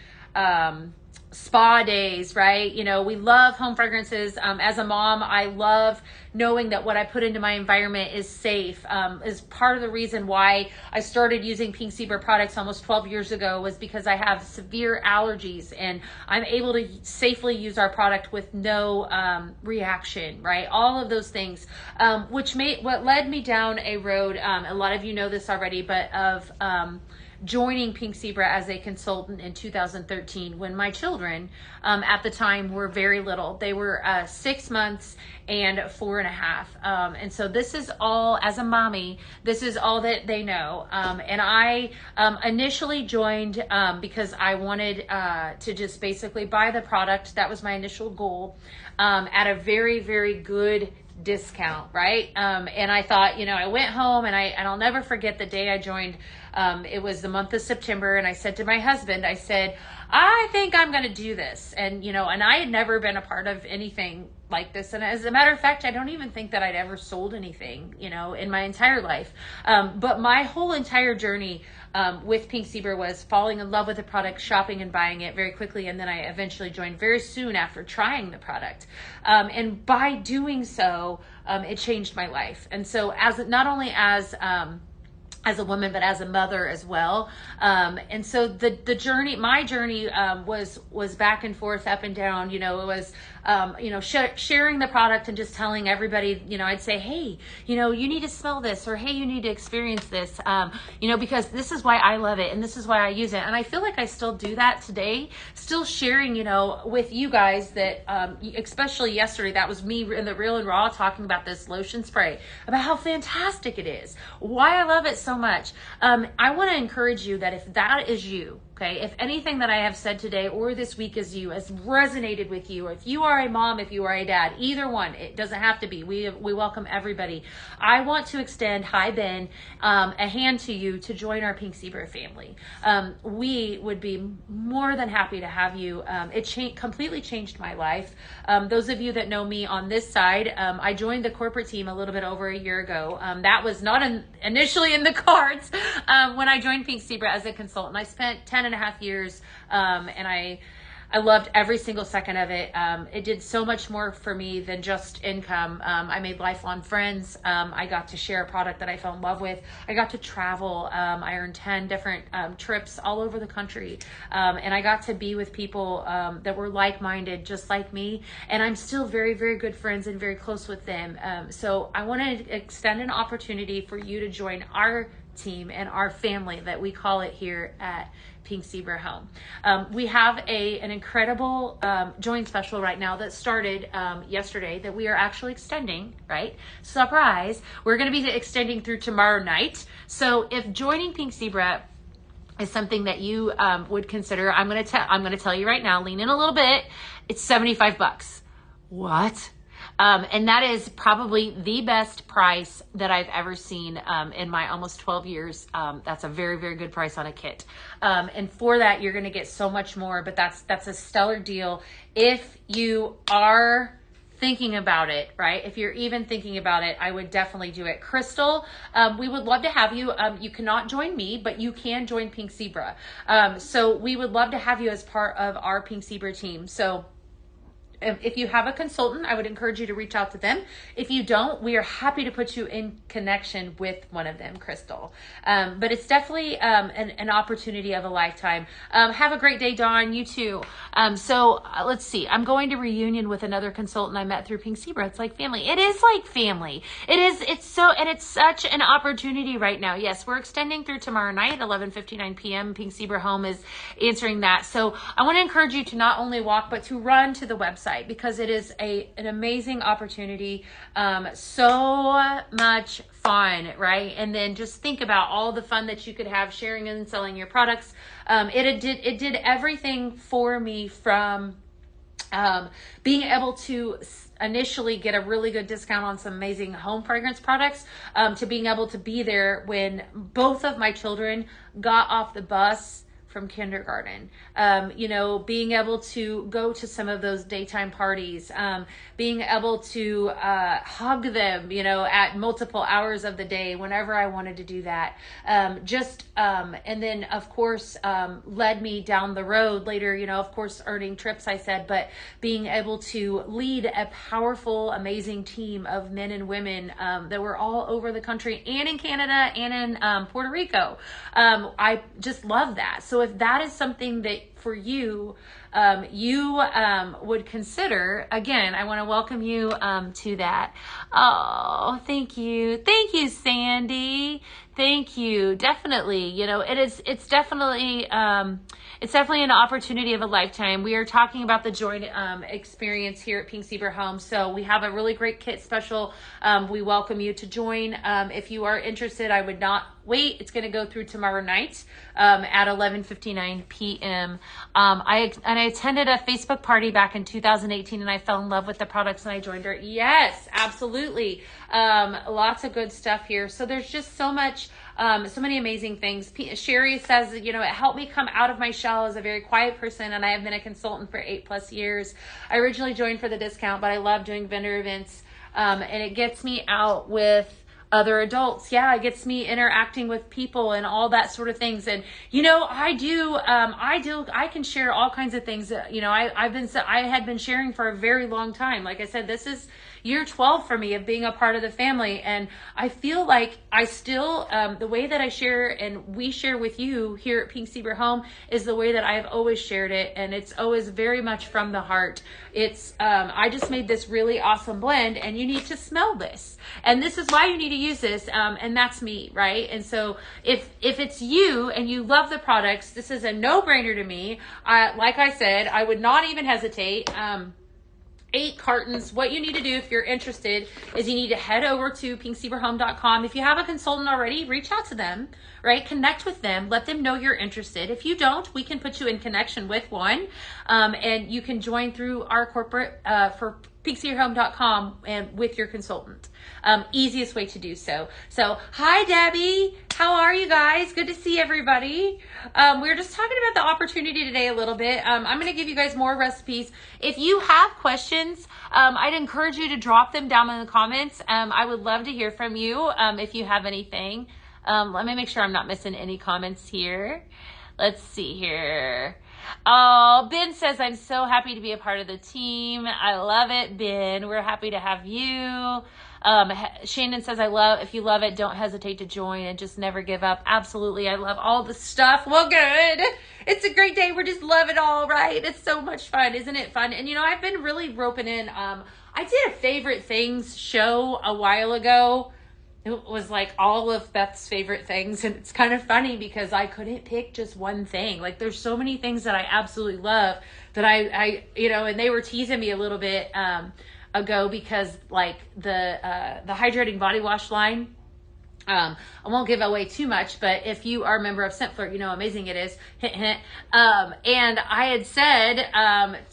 spa days, right? We love home fragrances. As a mom, I love knowing that what I put into my environment is safe. Is part of the reason why I started using Pink Zebra products almost 12 years ago, was because I have severe allergies and I'm able to safely use our product with no reaction, right? All of those things, what led me down a road, a lot of you know this already, but of joining Pink Zebra as a consultant in 2013, when my children at the time were very little. They were 6 months and 4.5. And so this is all, as a mommy, this is all that they know. And I initially joined because I wanted to just basically buy the product. That was my initial goal, at a very, very good discount, right? And I thought, I went home and I'll never forget the day I joined. It was the month of September, and I said to my husband, I think I'm going to do this. And, and I had never been a part of anything like this. And as a matter of fact, I don't even think that I'd ever sold anything, in my entire life. But my whole entire journey with Pink Zebra was falling in love with the product, shopping and buying it very quickly. And then I eventually joined very soon after trying the product. And by doing so, it changed my life. And so not only as a woman, but as a mother as well. And so my journey was back and forth, up and down. It was sharing the product and just telling everybody, I'd say, hey, you need to smell this, or hey, you need to experience this, because this is why I love it and this is why I use it. And I feel like I still do that today, still sharing, with you guys that, especially yesterday, that was me in the Real and Raw talking about this lotion spray, about how fantastic it is, why I love it so much. I want to encourage you that if that is you, okay, if anything that I have said today or this week has resonated with you, or if you are a mom, if you are a dad, either one, it doesn't have to be. We welcome everybody. I want to extend, hi Ben, a hand to you to join our Pink Zebra family. We would be more than happy to have you. It completely changed my life. Those of you that know me on this side, I joined the corporate team a little bit over a year ago. That was not initially in the cards when I joined Pink Zebra as a consultant. I spent 10.5 years, and I loved every single second of it. It did so much more for me than just income. I made lifelong friends. I got to share a product that I fell in love with. I got to travel. I earned 10 different trips all over the country. And I got to be with people that were like-minded, just like me. And I'm still very, very good friends and very close with them. So I want to extend an opportunity for you to join our team and our family that we call it here at Pink Zebra Home. We have an incredible join special right now that started yesterday that we are actually extending, right? Surprise! We're going to be extending through tomorrow night. So if joining Pink Zebra is something that you would consider, I'm going to tell you right now, lean in a little bit. It's $75. What? And that is probably the best price that I've ever seen in my almost 12 years. That's a very, very good price on a kit. And for that, you're going to get so much more, but that's a stellar deal. If you are thinking about it, right? If you're even thinking about it, I would definitely do it. Crystal, we would love to have you. You cannot join me, but you can join Pink Zebra. So we would love to have you as part of our Pink Zebra team. So if you have a consultant, I would encourage you to reach out to them. If you don't, we are happy to put you in connection with one of them, Crystal. But it's definitely an opportunity of a lifetime. Have a great day, Dawn. You too. So let's see. I'm going to reunion with another consultant I met through Pink Zebra. It's like family. It is like family. It is. It's so, and it's such an opportunity right now. Yes, we're extending through tomorrow night, 11:59 p.m. Pink Zebra Home is answering that. So I want to encourage you to not only walk, but to run to the website, because it is an amazing opportunity. So much fun, right? And then just think about all the fun that you could have sharing and selling your products. It did everything for me, from being able to initially get a really good discount on some amazing home fragrance products, to being able to be there when both of my children got off the bus from kindergarten, being able to go to some of those daytime parties, being able to hug them, at multiple hours of the day whenever I wanted to do that. And then of course, led me down the road later, of course, earning trips, I said, but being able to lead a powerful, amazing team of men and women that were all over the country and in Canada and in Puerto Rico. I just love that. So if that is something that for you, you would consider, again, I want to welcome you to that. Oh, thank you. Thank you, Sandy. Thank you. Definitely. It's definitely an opportunity of a lifetime. We are talking about the joint experience here at Pink Zebra Home. So we have a really great kit special. We welcome you to join. If you are interested, I would not wait. It's going to go through tomorrow night at 11:59 p.m. I attended a Facebook party back in 2018, and I fell in love with the products and I joined her. Yes, absolutely. Lots of good stuff here. So there's just so much, so many amazing things. Sherry says, it helped me come out of my shell as a very quiet person, and I have been a consultant for 8+ years. I originally joined for the discount, but I love doing vendor events, and it gets me out with other adults. Yeah, it gets me interacting with people and all that sort of things. And I can share all kinds of things. I had been sharing for a very long time. Like I said, this is year 12 for me of being a part of the family. And I feel like I still, the way that I share and we share with you here at Pink Zebra Home is the way that I've always shared it. And it's always very much from the heart. It's, I just made this really awesome blend, and you need to smell this. And this is why you need to use this. And that's me, right? And so if it's you and you love the products, this is a no-brainer to me. Like I said, I would not even hesitate. 8 cartons. What you need to do if you're interested is you need to head over to pinkzebrahome.com. If you have a consultant already, reach out to them, right? Connect with them. Let them know you're interested. If you don't, we can put you in connection with one, and you can join through our corporate for pinkzebrahome.com and with your consultant. Easiest way to do so. So, hi, Debbie. How are you guys? Good to see everybody. We're just talking about the opportunity today a little bit. I'm going to give you guys more recipes. If you have questions, I'd encourage you to drop them down in the comments. I would love to hear from you if you have anything. Let me make sure I'm not missing any comments here. Let's see here. Oh, Ben says, I'm so happy to be a part of the team. I love it, Ben. We're happy to have you. Shannon says, if you love it, don't hesitate to join and just never give up. Absolutely. I love all the stuff. Well, good. It's a great day. We're just love it all, right? It's so much fun. Isn't it fun? And I've been really roping in, I did a favorite things show a while ago. It was like all of Beth's favorite things. And it's kind of funny because I couldn't pick just one thing. Like there's so many things that I absolutely love that I and they were teasing me a little bit, ago, because like the hydrating body wash line, I won't give away too much, but if you are a member of Scent Flirt, you know how amazing it is. Hint, hint. And I had said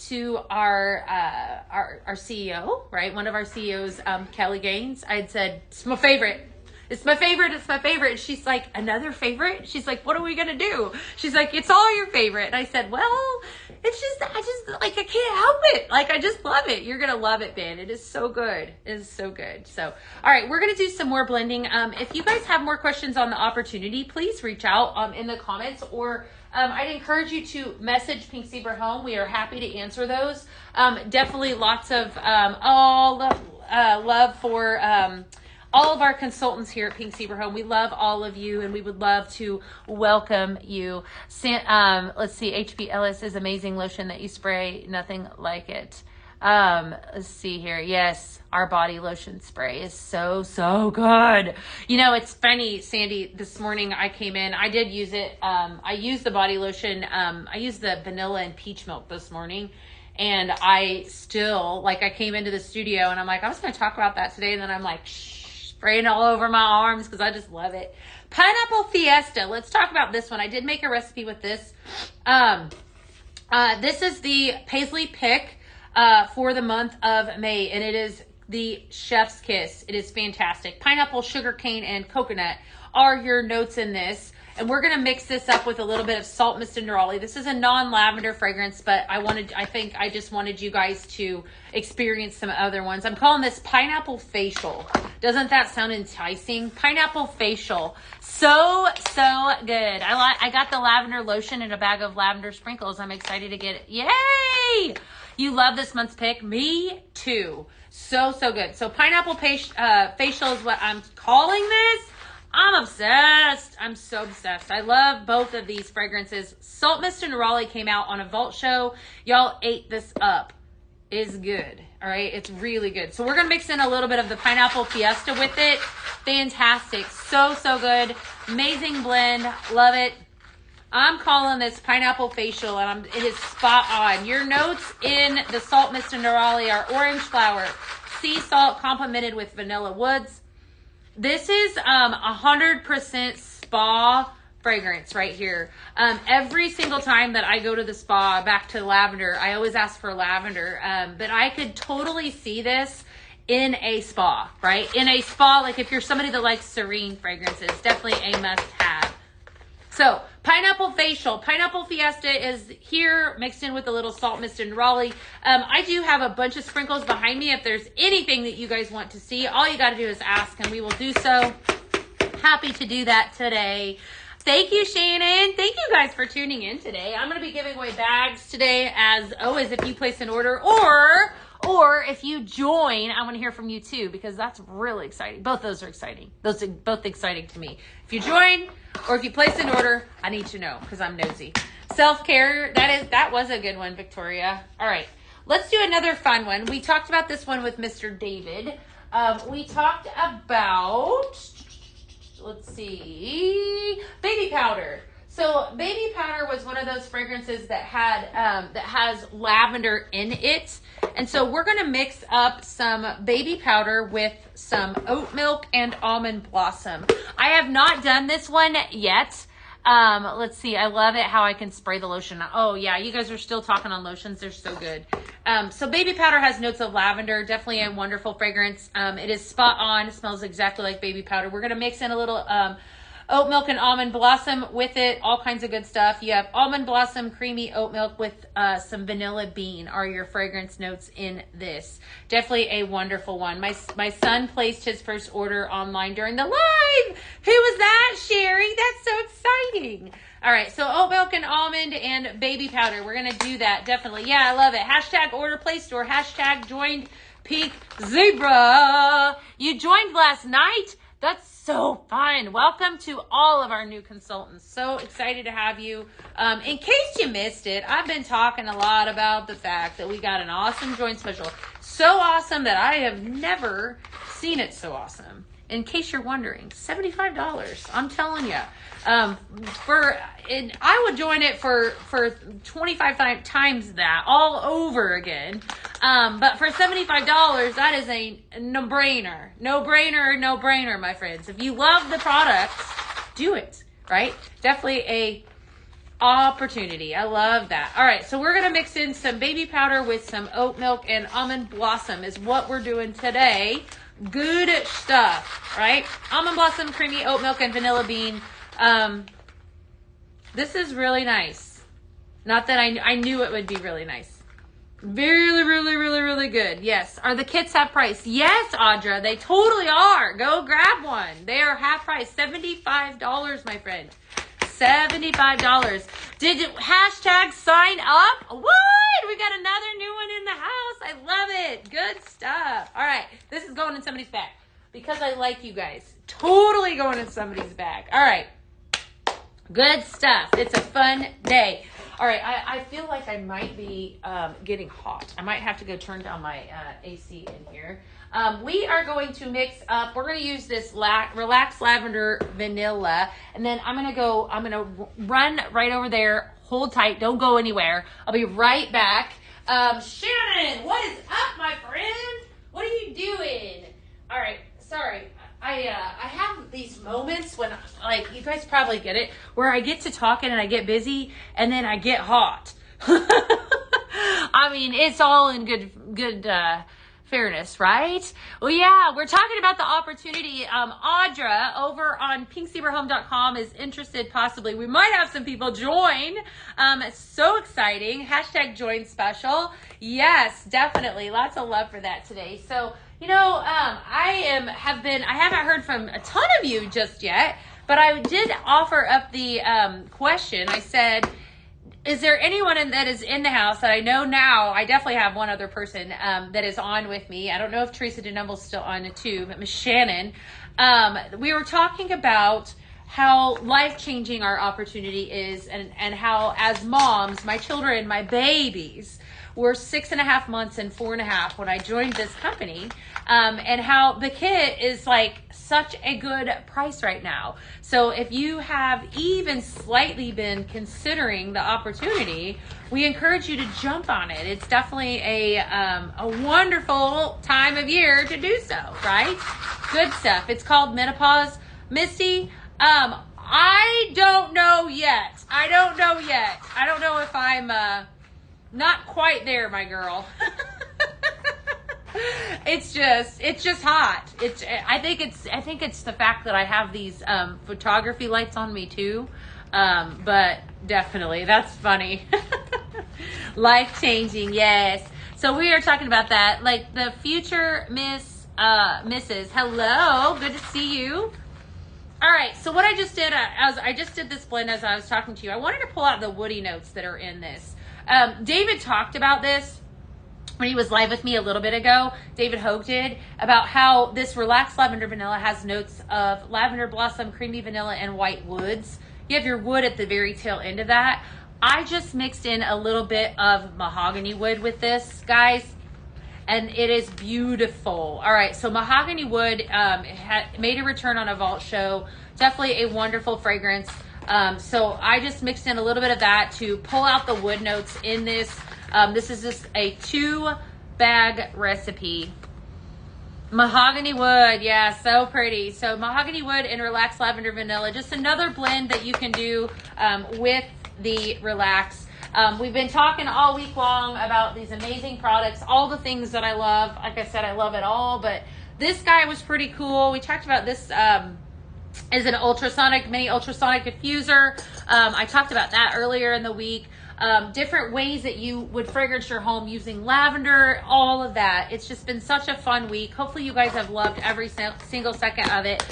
to our CEO, right, one of our CEOs, Kelly Gaines, I had said, it's my favorite. It's my favorite. It's my favorite. She's like, another favorite? She's like, what are we going to do? She's like, it's all your favorite. And I said, well, it's just, I can't help it. Like, I just love it. You're going to love it, Ben. It is so good. It is so good. So, all right, we're going to do some more blending. If you guys have more questions on the opportunity, please reach out in the comments, or I'd encourage you to message Pink Zebra Home. We are happy to answer those. Definitely lots of love for all of our consultants here at Pink Zebra Home. We love all of you, and we would love to welcome you. Let's see, HB Ellis is amazing lotion that you spray. Nothing like it. Let's see here. Yes, our body lotion spray is so, so good. You know, it's funny, Sandy, this morning I came in, I did use it. I used the body lotion. I used the vanilla and peach milk this morning. And I still, like, I came into the studio and I'm like, I was going to talk about that today. And then I'm like, spraying all over my arms because I just love it. Pineapple Fiesta. Let's talk about this one. I did make a recipe with this. This is the Paisley pick for the month of May, and it is the chef's kiss. It is fantastic. Pineapple, sugarcane, and coconut are your notes in this. And we're going to mix this up with a little bit of salt, mist, and neroli. This is a non-lavender fragrance, but I just wanted you guys to experience some other ones. I'm calling this Pineapple Facial. Doesn't that sound enticing? Pineapple Facial. So, so good. I got the lavender lotion and a bag of lavender sprinkles. I'm excited to get it. Yay! You love this month's pick? Me too. So, so good. So Pineapple Facial is what I'm calling this. I'm obsessed. I'm so obsessed. I love both of these fragrances. Salt, Mist, and Neroli came out on a Vault show. Y'all ate this up. It's good. All right. It's really good. So we're going to mix in a little bit of the Pineapple Fiesta with it. Fantastic. So, so good. Amazing blend. Love it. I'm calling this Pineapple Facial, and it is spot on. Your notes in the Salt, Mist, and Neroli are orange flower, sea salt complemented with vanilla woods. This is 100% spa fragrance right here. Every single time that I go to the spa, back to lavender, I always ask for lavender. But I could totally see this in a spa, right? In a spa, like if you're somebody that likes serene fragrances, definitely a must-have. So, Pineapple Facial. Pineapple Fiesta is here, mixed in with a little salt, mist, and neroli. I do have a bunch of sprinkles behind me. If there's anything that you guys want to see, all you got to do is ask, and we will do so. Happy to do that today. Thank you, Shannon. Thank you guys for tuning in today. I'm going to be giving away bags today, as always, if you place an order, or if you join. I want to hear from you too, because that's really exciting. Both those are exciting. Those are both exciting to me. If you join or if you place an order, I need to know because I'm nosy. Self-care, that was a good one, Victoria. All right, let's do another fun one. We talked about this one with Mr. David. We talked about, let's see, baby powder. So baby powder was one of those fragrances that has lavender in it. And so we're going to mix up some baby powder with some oat milk and almond blossom. I have not done this one yet. Let's see. I love it how I can spray the lotion. Oh yeah, you guys are still talking on lotions. They're so good. So baby powder has notes of lavender. Definitely a wonderful fragrance. It is spot on. It smells exactly like baby powder. We're going to mix in a little oat milk and almond blossom with it, all kinds of good stuff. You have almond blossom, creamy oat milk with some vanilla bean are your fragrance notes in this. Definitely a wonderful one. My son placed his first order online during the live. Who was that, Sherry? That's so exciting. All right, so oat milk and almond and baby powder. We're going to do that, definitely. Yeah, I love it. Hashtag order placed or hashtag joined Pink Zebra. You joined last night? That's so fun. Welcome to all of our new consultants. So excited to have you. In case you missed it, I've been talking a lot about the fact that we got an awesome joint special. So awesome that I have never seen it so awesome In case you're wondering, $75. I'm telling you. I would join it for 25 times that all over again. But for $75, that is a no-brainer. No-brainer, my friends. If you love the products, do it, right? Definitely a opportunity. I love that. All right, so we're going to mix in some baby powder with some oat milk and almond blossom is what we're doing today. Good stuff, right? Almond blossom, creamy oat milk, and vanilla bean. This is really nice. Not that I knew it would be really nice. Really good. Yes. Are the kits half price? Yes, Audra, they totally are. Go grab one. They are half price. $75, my friend. $75. Did you hashtag sign up? What? We got another new one in the house. I love it. Good stuff. All right. This is going in somebody's bag because I like you guys. Totally going in somebody's bag. All right. Good stuff. It's a fun day. All right. I feel like I might be getting hot. I might have to go turn down my AC in here. We are going to mix up, we're going to use this Relax Lavender Vanilla, and then I'm going to run right over there, hold tight, don't go anywhere. I'll be right back. Shannon, what is up, my friend? What are you doing? All right, sorry. I have these moments when, like, you guys probably get it, where I get to talking and I get busy, and then I get hot. I mean, it's all in good fairness, right? Well, yeah, we're talking about the opportunity. Audra over on pinkzebrahome.com is interested possibly. We might have some people join. It's so exciting. Hashtag join special. Yes, definitely. Lots of love for that today. So, you know, I haven't heard from a ton of you just yet, but I did offer up the question. I said, is there anyone that is in the house that I know now? I definitely have one other person that is on with me. I don't know if Teresa DeNumble's still on too, but Miss Shannon. We were talking about how life-changing our opportunity is and how as moms, my children, my babies, were 6.5 months and 4.5 when I joined this company, and how the kit is like such a good price right now. So if you have even slightly been considering the opportunity, we encourage you to jump on it. It's definitely a wonderful time of year to do so, right? Good stuff. It's called menopause. Misty, I don't know yet. I don't know if I'm not quite there, my girl. It's just hot. I think it's the fact that I have these photography lights on me too. But definitely, that's funny. Life changing, yes. So we are talking about that, like the future Mrs. Hello, good to see you. All right, so what I just did, I just did this blend as I was talking to you. I wanted to pull out the woody notes that are in this. David talked about this when he was live with me a little bit ago. David Hogue did, about how this Relaxed Lavender Vanilla has notes of lavender blossom, creamy vanilla, and white woods. You have your wood at the very tail end of that. I just mixed in a little bit of mahogany wood with this, guys, and it is beautiful. All right, so mahogany wood made a return on a vault show. Definitely a wonderful fragrance. So I just mixed in a little bit of that to pull out the wood notes in this. This is just a 2-bag recipe. Mahogany wood, yeah, so pretty. So mahogany wood and Relaxed Lavender Vanilla, just another blend that you can do with the Relax. We've been talking all week long about these amazing products, all the things that I love. Like I said, I love it all, but this guy was pretty cool. We talked about this is an mini ultrasonic diffuser. I talked about that earlier in the week. Different ways that you would fragrance your home using lavender, all of that. It's just been such a fun week. Hopefully you guys have loved every single second of it.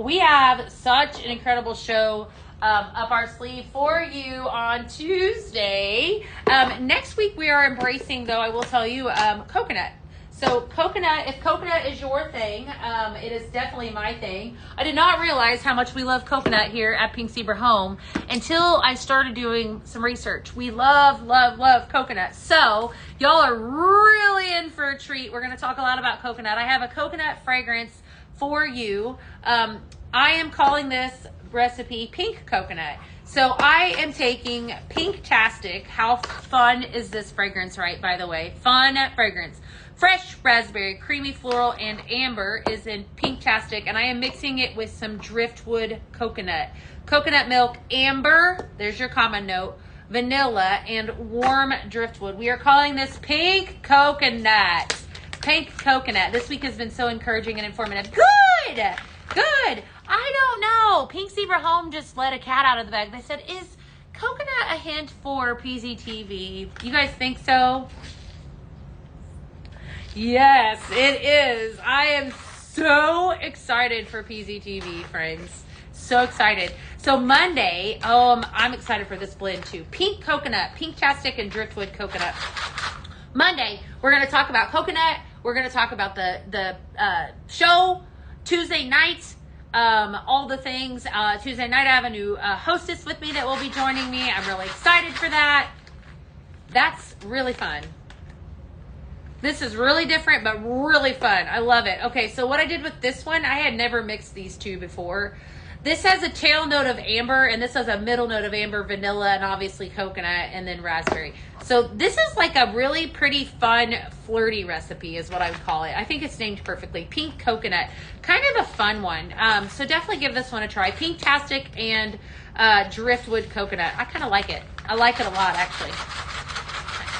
We have such an incredible show up our sleeve for you on Tuesday. Next week we are embracing, though, I will tell you, coconut. So coconut, if coconut is your thing, it is definitely my thing. I did not realize how much we love coconut here at Pink Zebra Home until I started doing some research. We love, love, love coconut. So y'all are really in for a treat. We're going to talk a lot about coconut. I have a coconut fragrance for you. I am calling this recipe Pink Coconut. So I am taking Pink-tastic. How fun is this fragrance, right, by the way? Fun fragrance. Fresh raspberry, creamy floral, and amber is in Pink-tastic, and I am mixing it with some driftwood coconut. Coconut milk, amber, there's your common note, vanilla, and warm driftwood. We are calling this Pink Coconut. Pink Coconut. This week has been so encouraging and informative. Good! Good! I don't know. Pink Zebra Home just let a cat out of the bag. They said, is coconut a hint for PZTV? You guys think so? Yes, it is. I am so excited for PZTV, friends. So excited. So Monday, I'm excited for this blend too. Pink Coconut, Pink-tastic, and Driftwood Coconut. Monday, we're going to talk about coconut. We're going to talk about the show. Tuesday night, all the things. Tuesday night, I have a new hostess with me that will be joining me. I'm really excited for that. That's really fun. This is really different, but really fun. I love it. Okay, so what I did with this one, I had never mixed these two before. This has a tail note of amber, and this has a middle note of amber, vanilla, and obviously coconut, and then raspberry. So this is like a really pretty fun, flirty recipe is what I would call it. I think it's named perfectly. Pink Coconut. Kind of a fun one. So definitely give this one a try. Pink-tastic and Driftwood Coconut. I kind of like it. I like it a lot, actually.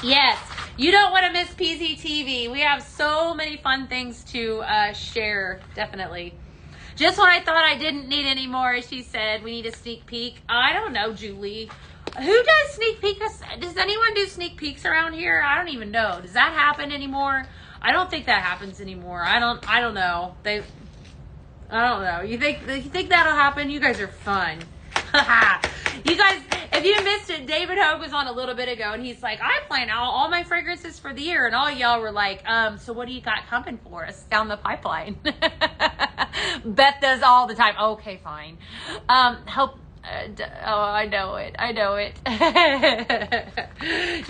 Yes. You don't want to miss PZTV. We have so many fun things to share, definitely. Just when I thought I didn't need any more, she said, we need a sneak peek. I don't know, Julie. Who does sneak peeks? Does anyone do sneak peeks around here? I don't even know. Does that happen anymore? I don't think that happens anymore. I don't know. I don't know. You think that'll happen? You guys are fun. You guys, if you missed it, David Hogue was on a little bit ago, and he's like, I plan out all my fragrances for the year, and all y'all were like, so what do you got coming for us down the pipeline? Beth does all the time. Okay, fine. I know it.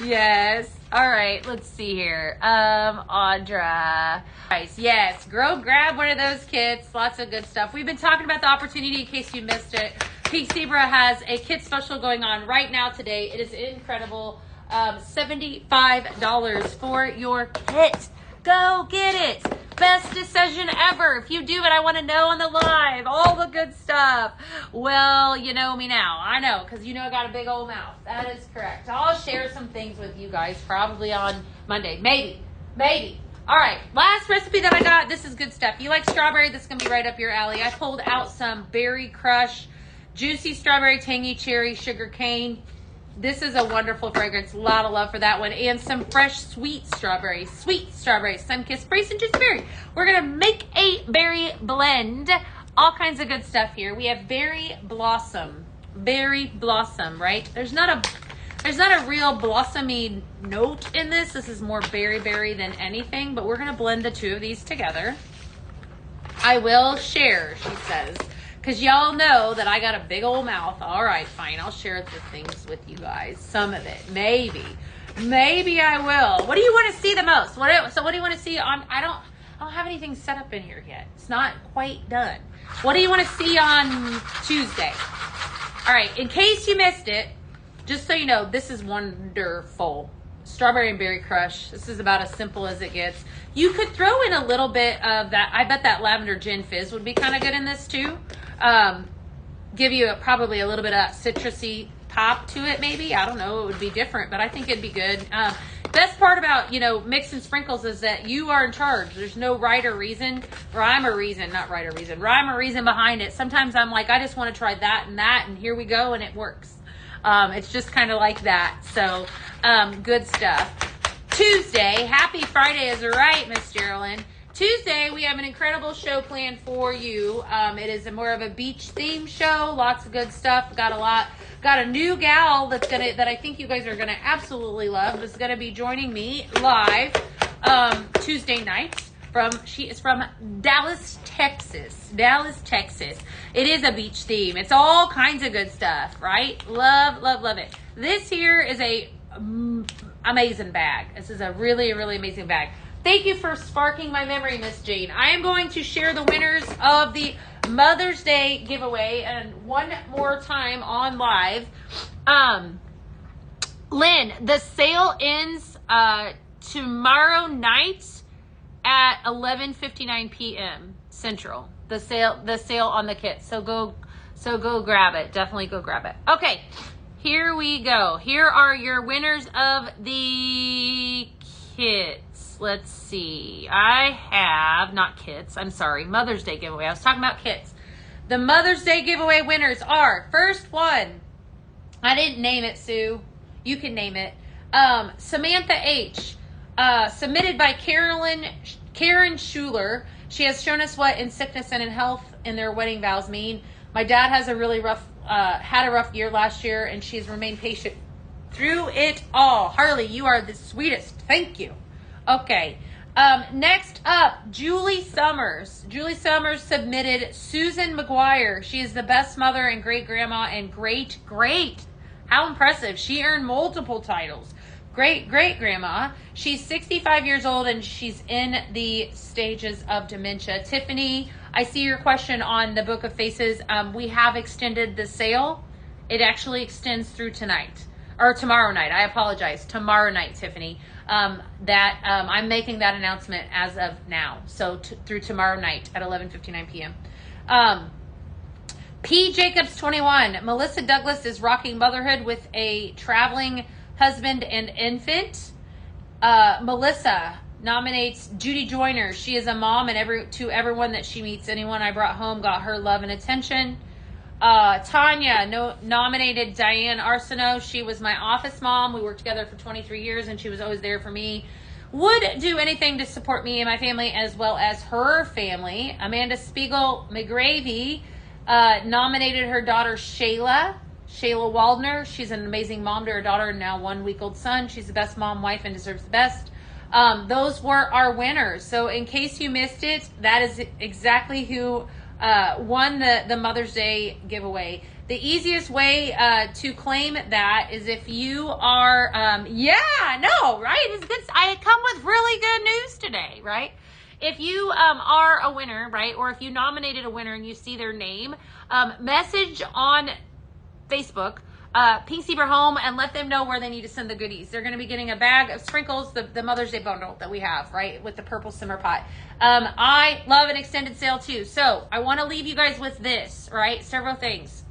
Yes. All right, let's see here. Audra. Nice. Yes, grab one of those kits. Lots of good stuff. We've been talking about the opportunity in case you missed it. Pink Zebra has a kit special going on right now today. It is incredible. $75 for your kit. Go get it. Best decision ever. If you do it, I want to know on the live. All the good stuff. Well, you know me now. I know, because you know I got a big old mouth. That is correct. I'll share some things with you guys probably on Monday. Maybe. All right, last recipe that I got. This is good stuff. You like strawberry? This is going to be right up your alley. I pulled out some Berry Crush, juicy strawberry, tangy cherry, sugar cane. This is a wonderful fragrance. A lot of love for that one. And some fresh sweet strawberries, sun-kissed berries, and juicy berry. We're going to make a berry blend. All kinds of good stuff here. We have berry blossom, right? There's not a real blossomy note in this. This is more berry than anything, but we're going to blend the two of these together. I will share, she says, because y'all know that I got a big old mouth. All right, fine. I'll share the things with you guys. Some of it. Maybe I will. What do you want to see the most? What do you want to see on? I don't have anything set up in here yet. It's not quite done. What do you want to see on Tuesday? All right, in case you missed it, just so you know, this is wonderful. Strawberry and Berry Crush. This is about as simple as it gets. You could throw in a little bit of that. I bet that lavender gin fizz would be kind of good in this too. Give you probably a little bit of citrusy pop to it, maybe. I don't know. It would be different, but I think it'd be good. Best part about, mix and sprinkles is that you are in charge. There's no right or reason. Rhyme or reason behind it. Sometimes I'm like, I just want to try that, and here we go, and it works. It's just kind of like that. So, good stuff. Tuesday, happy Friday is right, Miss Geraldine. Tuesday, we have an incredible show planned for you. It is more of a beach theme show. Lots of good stuff. Got a new gal that I think you guys are gonna absolutely love. Is gonna be joining me live Tuesday night. She is from Dallas, Texas. It is a beach theme. It's all kinds of good stuff, right? Love it. This here is a amazing bag. This is a really, really amazing bag. Thank you for sparking my memory, Miss Jean. I am going to share the winners of the Mother's Day giveaway, and one more time on live. Lynn, the sale ends tomorrow night at 11:59 p.m. Central. The sale on the kit. So go grab it. Definitely go grab it. Okay, here we go. Here are your winners of the kits. Let's see. I have, not kits, I'm sorry, Mother's Day giveaway. I was talking about kits. The Mother's Day giveaway winners are, first one, I didn't name it, Sue. You can name it. Samantha H. Submitted by Karen Schuler. She has shown us what in sickness and in health in their wedding vows mean. My dad has a really had a rough year last year, and she's remained patient through it all. Harley, you are the sweetest. Thank you. Okay. Next up, Julie Summers. Julie Summers submitted Susan McGuire. She is the best mother and great grandma and great. How impressive. She earned multiple titles. Great grandma. She's 65 years old and she's in the stages of dementia. Tiffany, I see your question on the Book of Faces. We have extended the sale. It actually extends through tonight. Or tomorrow night. I apologize. Tomorrow night, Tiffany. I'm making that announcement as of now. So through tomorrow night at 11:59 p.m. P. Jacobs 21. Melissa Douglas is rocking motherhood with a traveling husband and infant. Melissa nominates Judy Joyner. She is a mom, and to everyone that she meets, anyone I brought home got her love and attention. Tanya nominated Diane Arsenault. She was my office mom. We worked together for 23 years, and she was always there for me. Would do anything to support me and my family as well as her family. Amanda Spiegel McGravy nominated her daughter Shayla Waldner. She's an amazing mom to her daughter and now 1-week-old son. She's the best mom, wife, and deserves the best. Those were our winners. So in case you missed it, that is exactly who won the Mother's Day giveaway. The easiest way to claim that is if you are, right? It's good. I come with really good news today, right? If you are a winner, right, or if you nominated a winner and you see their name, message on Facebook, Pink Zebra Home, and let them know where they need to send the goodies. They're going to be getting a bag of sprinkles, the Mother's Day bundle that we have, right, with the purple simmer pot. I love an extended sale too. So I want to leave you guys with this, right? Several things.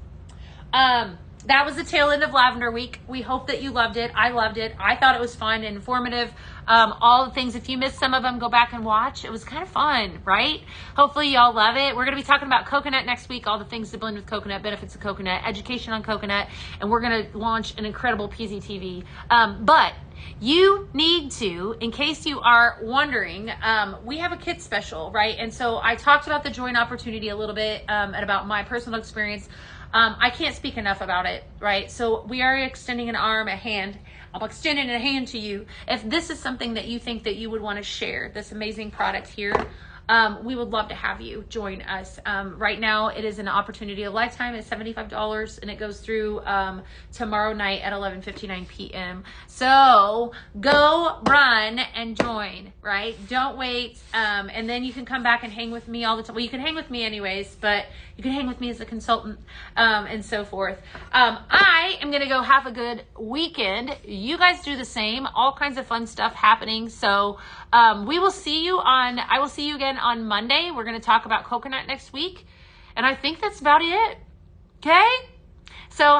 That was the tail end of Lavender Week. We hope that you loved it. I loved it. I thought it was fun and informative. All the things, if you missed some of them, go back and watch. It was kind of fun, right? Hopefully y'all love it. We're going to be talking about coconut next week, all the things to blend with coconut, benefits of coconut, education on coconut, and we're going to launch an incredible PZTV. But you need to, in case you are wondering, we have a kit special, right? And so I talked about the joint opportunity a little bit and about my personal experience. I can't speak enough about it, right? So we are extending an arm, a hand. I'm extending a hand to you. If this is something that you think that you would want to share, this amazing product here, we would love to have you join us. Right now, it is an opportunity, a lifetime is $75, and it goes through tomorrow night at 11:59 p.m. So go run and join, right? Don't wait. And then you can come back and hang with me all the time. Well, you can hang with me anyways, but you can hang with me as a consultant and so forth. I am going to go have a good weekend. You guys do the same. All kinds of fun stuff happening. So I will see you again on Monday. We're going to talk about coconut next week. And I think that's about it. Okay? So